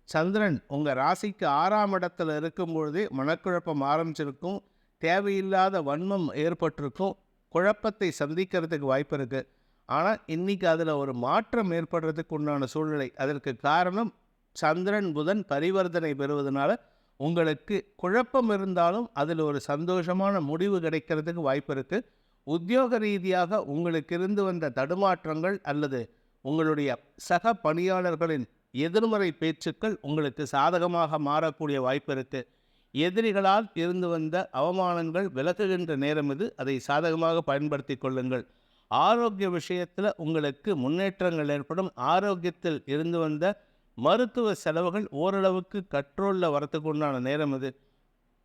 சந்திரன் உங்கள் ராசிக்கு 6ஆம் இடத்துல இருக்கும் பொழுதே மனக்குழப்பம் ஆரம்பிச்சிருக்கும். தேவையில்லாத வன்மம் ஏற்பட்டிருக்கும். குழப்பத்தை சந்திக்கிறதுக்கு வாய்ப்பு இருக்குது. ஆனால் இன்றைக்கி அதில் ஒரு மாற்றம் ஏற்படுறதுக்கு உண்டான சூழ்நிலை. அதற்கு காரணம் சந்திரன் புதன் பரிவர்த்தனை பெறுவதனால உங்களுக்கு குழப்பம் இருந்தாலும் அதில் ஒரு சந்தோஷமான முடிவு கிடைக்கிறதுக்கு வாய்ப்பு இருக்குது. உத்தியோக ரீதியாக உங்களுக்கு இருந்து வந்த தடுமாற்றங்கள் அல்லது உங்களுடைய சக பணியாளர்களின் எதிர்மறை பேச்சுக்கள் உங்களுக்கு சாதகமாக மாறக்கூடிய வாய்ப்பு இருக்குது. எதிரிகளால் இருந்து வந்த அவமானங்கள் விலகுகின்ற நேரம் இது. அதை சாதகமாக பயன்படுத்தி கொள்ளுங்கள். ஆரோக்கிய விஷயத்தில் உங்களுக்கு முன்னேற்றங்கள் ஏற்படும். ஆரோக்கியத்தில் இருந்து வந்த மருத்துவ செலவுகள் ஓரளவுக்கு கண்ட்ரோலில் வரத்துக்கு உண்டான நேரம் இது.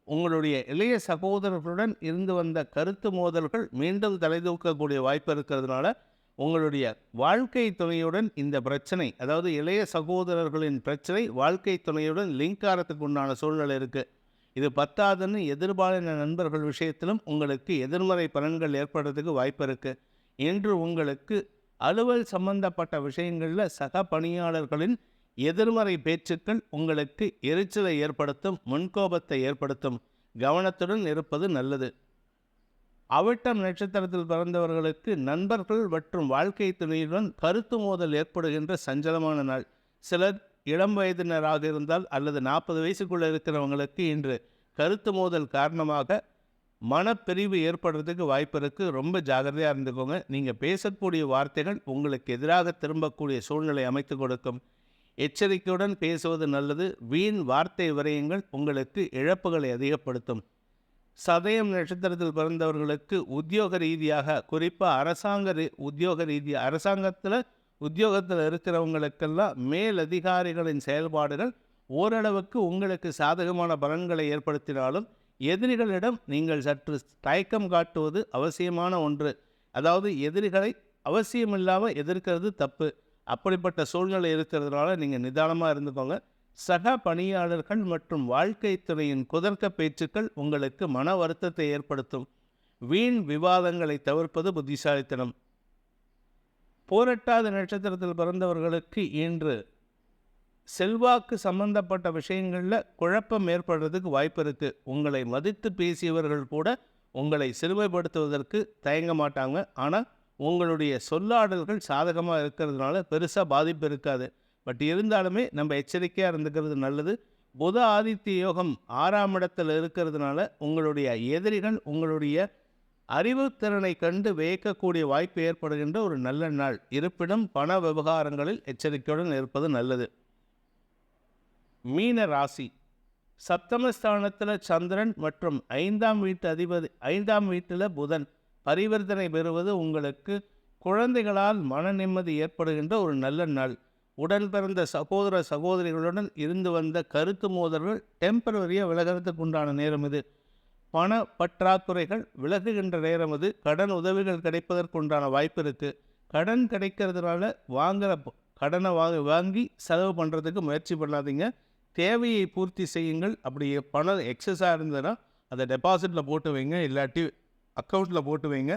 உங்களுடைய இளைய சகோதரர்களுடன் இருந்து வந்த கருத்து மோதல்கள் மீண்டும் தலைதூக்கக்கூடிய வாய்ப்பு இருக்கிறதுனால உங்களுடைய வாழ்க்கை துணையுடன் இந்த பிரச்சனை, அதாவது இளைய சகோதரர்களின் பிரச்சனை வாழ்க்கை துணையுடன் லிங்க் ஆகிறதுக்கு உண்டான சூழ்நிலை இருக்குது. இது பத்தாதுன்னு எதிர்பாலின நண்பர்கள் விஷயத்திலும் உங்களுக்கு எதிர்மறை பலன்கள் ஏற்படுறதுக்கு வாய்ப்பு இருக்குது. இன்று உங்களுக்கு அலுவல் சம்பந்தப்பட்ட விஷயங்களில் சக பணியாளர்களின் எதிர்மறை பேச்சுக்கள் உங்களுக்கு எரிச்சலை ஏற்படுத்தும், முன்கோபத்தை ஏற்படுத்தும். கவனத்துடன் இருப்பது நல்லது. அவிட்டம் நட்சத்திரத்தில் பிறந்தவர்களுக்கு நண்பர்கள் மற்றும் வாழ்க்கை துணையுடன் கருத்து மோதல் ஏற்படுகின்ற சஞ்சலமான நாள். சிலர் இளம் வயதினராக இருந்தால் அல்லது 40 வயசுக்குள்ளே இருக்கிறவங்களுக்கு இன்று கருத்து மோதல் காரணமாக மனப்பிரிவு ஏற்படுறதுக்கு வாய்ப்பு இருக்குது. ரொம்ப ஜாகிரதையாக இருந்துக்கோங்க. நீங்கள் பேசக்கூடிய வார்த்தைகள் உங்களுக்கு எதிராக திரும்பக்கூடிய சூழ்நிலை அமைத்து கொடுக்கும். எச்சரிக்கையுடன் பேசுவது நல்லது. வீண் வார்த்தை விரயங்கள் உங்களுக்கு இழப்புகளை அதிகப்படுத்தும். சதயம் நட்சத்திரத்தில் பிறந்தவர்களுக்கு உத்தியோக ரீதியாக, குறிப்பாக உத்தியோகத்தில் இருக்கிறவங்களுக்கெல்லாம் மேலதிகாரிகளின் செயல்பாடுகள் ஓரளவுக்கு உங்களுக்கு சாதகமான பலன்களை ஏற்படுத்தினாலும் எதிரிகளிடம் நீங்கள் சற்று தயக்கம் காட்டுவது அவசியமான ஒன்று. அதாவது எதிரிகளை அவசியமில்லாமல் எதிர்க்கிறது தப்பு. அப்படிப்பட்ட சூழ்நிலை இருக்கிறதுனால நீங்கள் நிதானமாக இருந்துக்கோங்க. சக பணியாளர்கள் மற்றும் வாழ்க்கை துறையின் குதர்க்க பேச்சுக்கள் உங்களுக்கு மன வருத்தத்தை ஏற்படுத்தும். வீண் விவாதங்களை தவிர்ப்பது புத்திசாலித்தனம். போரட்டாத நட்சத்திரத்தில் பிறந்தவர்களுக்கு இன்று செல்வாக்கு சம்பந்தப்பட்ட விஷயங்களில் குழப்பம் ஏற்படுறதுக்கு வாய்ப்பு இருக்குது. உங்களை மதித்து பேசியவர்கள் கூட உங்களை சிறுமைப்படுத்துவதற்கு தயங்க மாட்டாங்க. ஆனால் உங்களுடைய சொல்லாடல்கள் சாதகமாக இருக்கிறதுனால பெருசாக பாதிப்பு இருக்காது. பட் இருந்தாலுமே நம்ம எச்சரிக்கையாக இருந்துக்கிறது நல்லது. புத ஆதித்ய யோகம் 6ஆம் இடத்தில் இருக்கிறதுனால உங்களுடைய எதிரிகள் உங்களுடைய அறிவுத்திறனை கண்டு வியக்கக்கூடிய வாய்ப்பு ஏற்படுகின்ற ஒரு நல்ல நாள். இருப்பினும் பண விவகாரங்களில் எச்சரிக்கையுடன் இருப்பது நல்லது. மீன ராசி, சப்தமஸ்தானத்தில் சந்திரன் மற்றும் 5ஆம் வீட்டு அதிபதி 5ஆம் வீட்டில் புதன் பரிவர்த்தனை பெறுவது உங்களுக்கு குழந்தைகளால் மன நிம்மதி ஏற்படுகின்ற ஒரு நல்ல நாள். உடன் பிறந்த சகோதர சகோதரிகளுடன் இருந்து வந்த கருத்து மோதல்கள் டெம்பரரியாக விலகிறதுக்கு உண்டான நேரம் இது. பண பற்றாக்குறைகள் விலகுகின்ற நேரம் இது. கடன் உதவிகள் கிடைப்பதற்குண்டான வாய்ப்பு இருக்குது. கடன் கிடைக்கிறதுனால வாங்குற கடனை வாங்கி செலவு பண்ணுறதுக்கு முயற்சி பண்ணாதீங்க. தேவையை பூர்த்தி செய்யுங்கள். அப்படி பணம் எக்ஸஸாக இருந்ததுன்னா அதை டெபாசிட்டில் போட்டு வைங்க, இல்லாட்டி அக்கௌண்ட்டில் போட்டு வைங்க,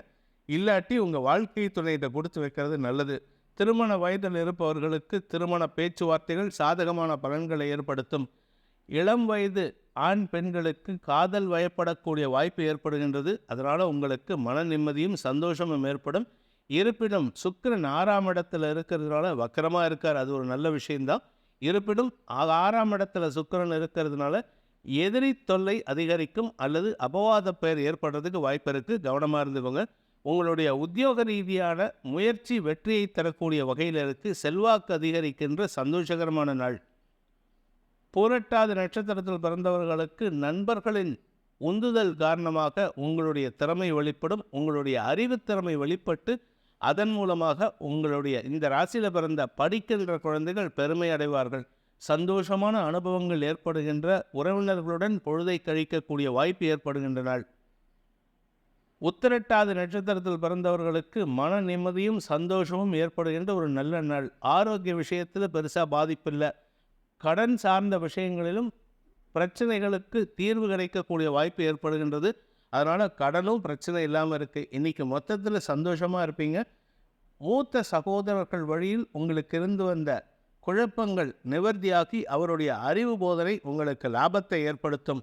இல்லாட்டி உங்கள் வாழ்க்கை துணையிட்ட கொடுத்து வைக்கிறது நல்லது. திருமண வயதில் இருப்பவர்களுக்கு திருமண பேச்சுவார்த்தைகள் சாதகமான பலன்களை ஏற்படுத்தும். இளம் வயது ஆண் பெண்களுக்கு காதல் வயப்படக்கூடிய வாய்ப்பு ஏற்படுகின்றது. அதனால் உங்களுக்கு மன நிம்மதியும் சந்தோஷமும் ஏற்படும். இருப்பினும் சுக்கிரன் 6ஆம் இடத்துல இருக்கிறதுனால வக்கரமாக இருக்கார், அது ஒரு நல்ல விஷயம்தான். இருப்பினும் 6ஆம் இடத்துல சுக்கிரன் இருக்கிறதுனால எதிரி தொல்லை அதிகரிக்கும் அல்லது அபவாத பெயர் ஏற்படுறதுக்கு வாய்ப்பு இருக்குது. கவனமாக இருந்துக்கோங்க. உங்களுடைய உத்தியோக ரீதியான முயற்சி வெற்றியை தரக்கூடிய வகையில் இருக்குது. செல்வாக்கு அதிகரிக்கின்ற சந்தோஷகரமான நாள். பூரட்டாதி நட்சத்திரத்தில் பிறந்தவர்களுக்கு நண்பர்களின் உந்துதல் காரணமாக உங்களுடைய திறமை வெளிப்படும். உங்களுடைய அறிவுத்திறமை வெளிப்பட்டு அதன் மூலமாக உங்களுடைய இந்த ராசியில் பிறந்த படிக்கின்ற குழந்தைகள் பெருமை அடைவார்கள். சந்தோஷமான அனுபவங்கள் ஏற்படுகின்ற, உறவினர்களுடன் பொழுதை கழிக்கக்கூடிய வாய்ப்பு ஏற்படுகின்ற நாள். உத்திரட்டாதி நட்சத்திரத்தில் பிறந்தவர்களுக்கு மன நிம்மதியும் சந்தோஷமும் ஏற்படுகின்ற ஒரு நல்ல நாள். ஆரோக்கிய விஷயத்தில் பெருசாக பாதிப்பில்லை. கடன் சார்ந்த விஷயங்களிலும் பிரச்சனைகளுக்கு தீர்வு கிடைக்கக்கூடிய வாய்ப்பு ஏற்படுகின்றது. அதனால் கடனும் பிரச்சனை இல்லாமல் இருக்குது. இன்றைக்கி மொத்தத்தில் சந்தோஷமாக இருப்பீங்க. மூத்த சகோதரர்கள் வழியில் உங்களுக்கு இருந்து வந்த குழப்பங்கள் நிவர்த்தியாக்கி அவருடைய அறிவு போதனை உங்களுக்கு லாபத்தை ஏற்படுத்தும்.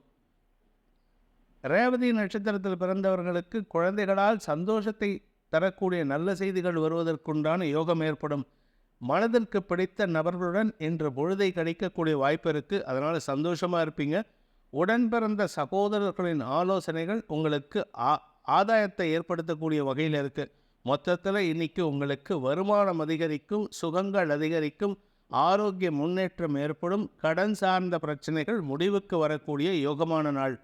ரேவதி நட்சத்திரத்தில் பிறந்தவர்களுக்கு குழந்தைகளால் சந்தோஷத்தை தரக்கூடிய நல்ல செய்திகள் வருவதற்குண்டான யோகம் ஏற்படும். மனதிற்கு பிடித்த நபர்களுடன் இன்று பொழுதை கழிக்கக்கூடிய வாய்ப்பு இருக்குது. அதனால் சந்தோஷமாக இருப்பீங்க. உடன் பிறந்த சகோதரர்களின் ஆலோசனைகள் உங்களுக்கு ஆதாயத்தை ஏற்படுத்தக்கூடிய வகையில் இருக்குது. மொத்தத்தில் இன்றைக்கி உங்களுக்கு வருமானம் அதிகரிக்கும், சுகங்கள் அதிகரிக்கும், ஆரோக்கிய முன்னேற்றம் ஏற்படும். கடன் சார்ந்த பிரச்சனைகள் முடிவுக்கு வரக்கூடிய யோகமான நாள்.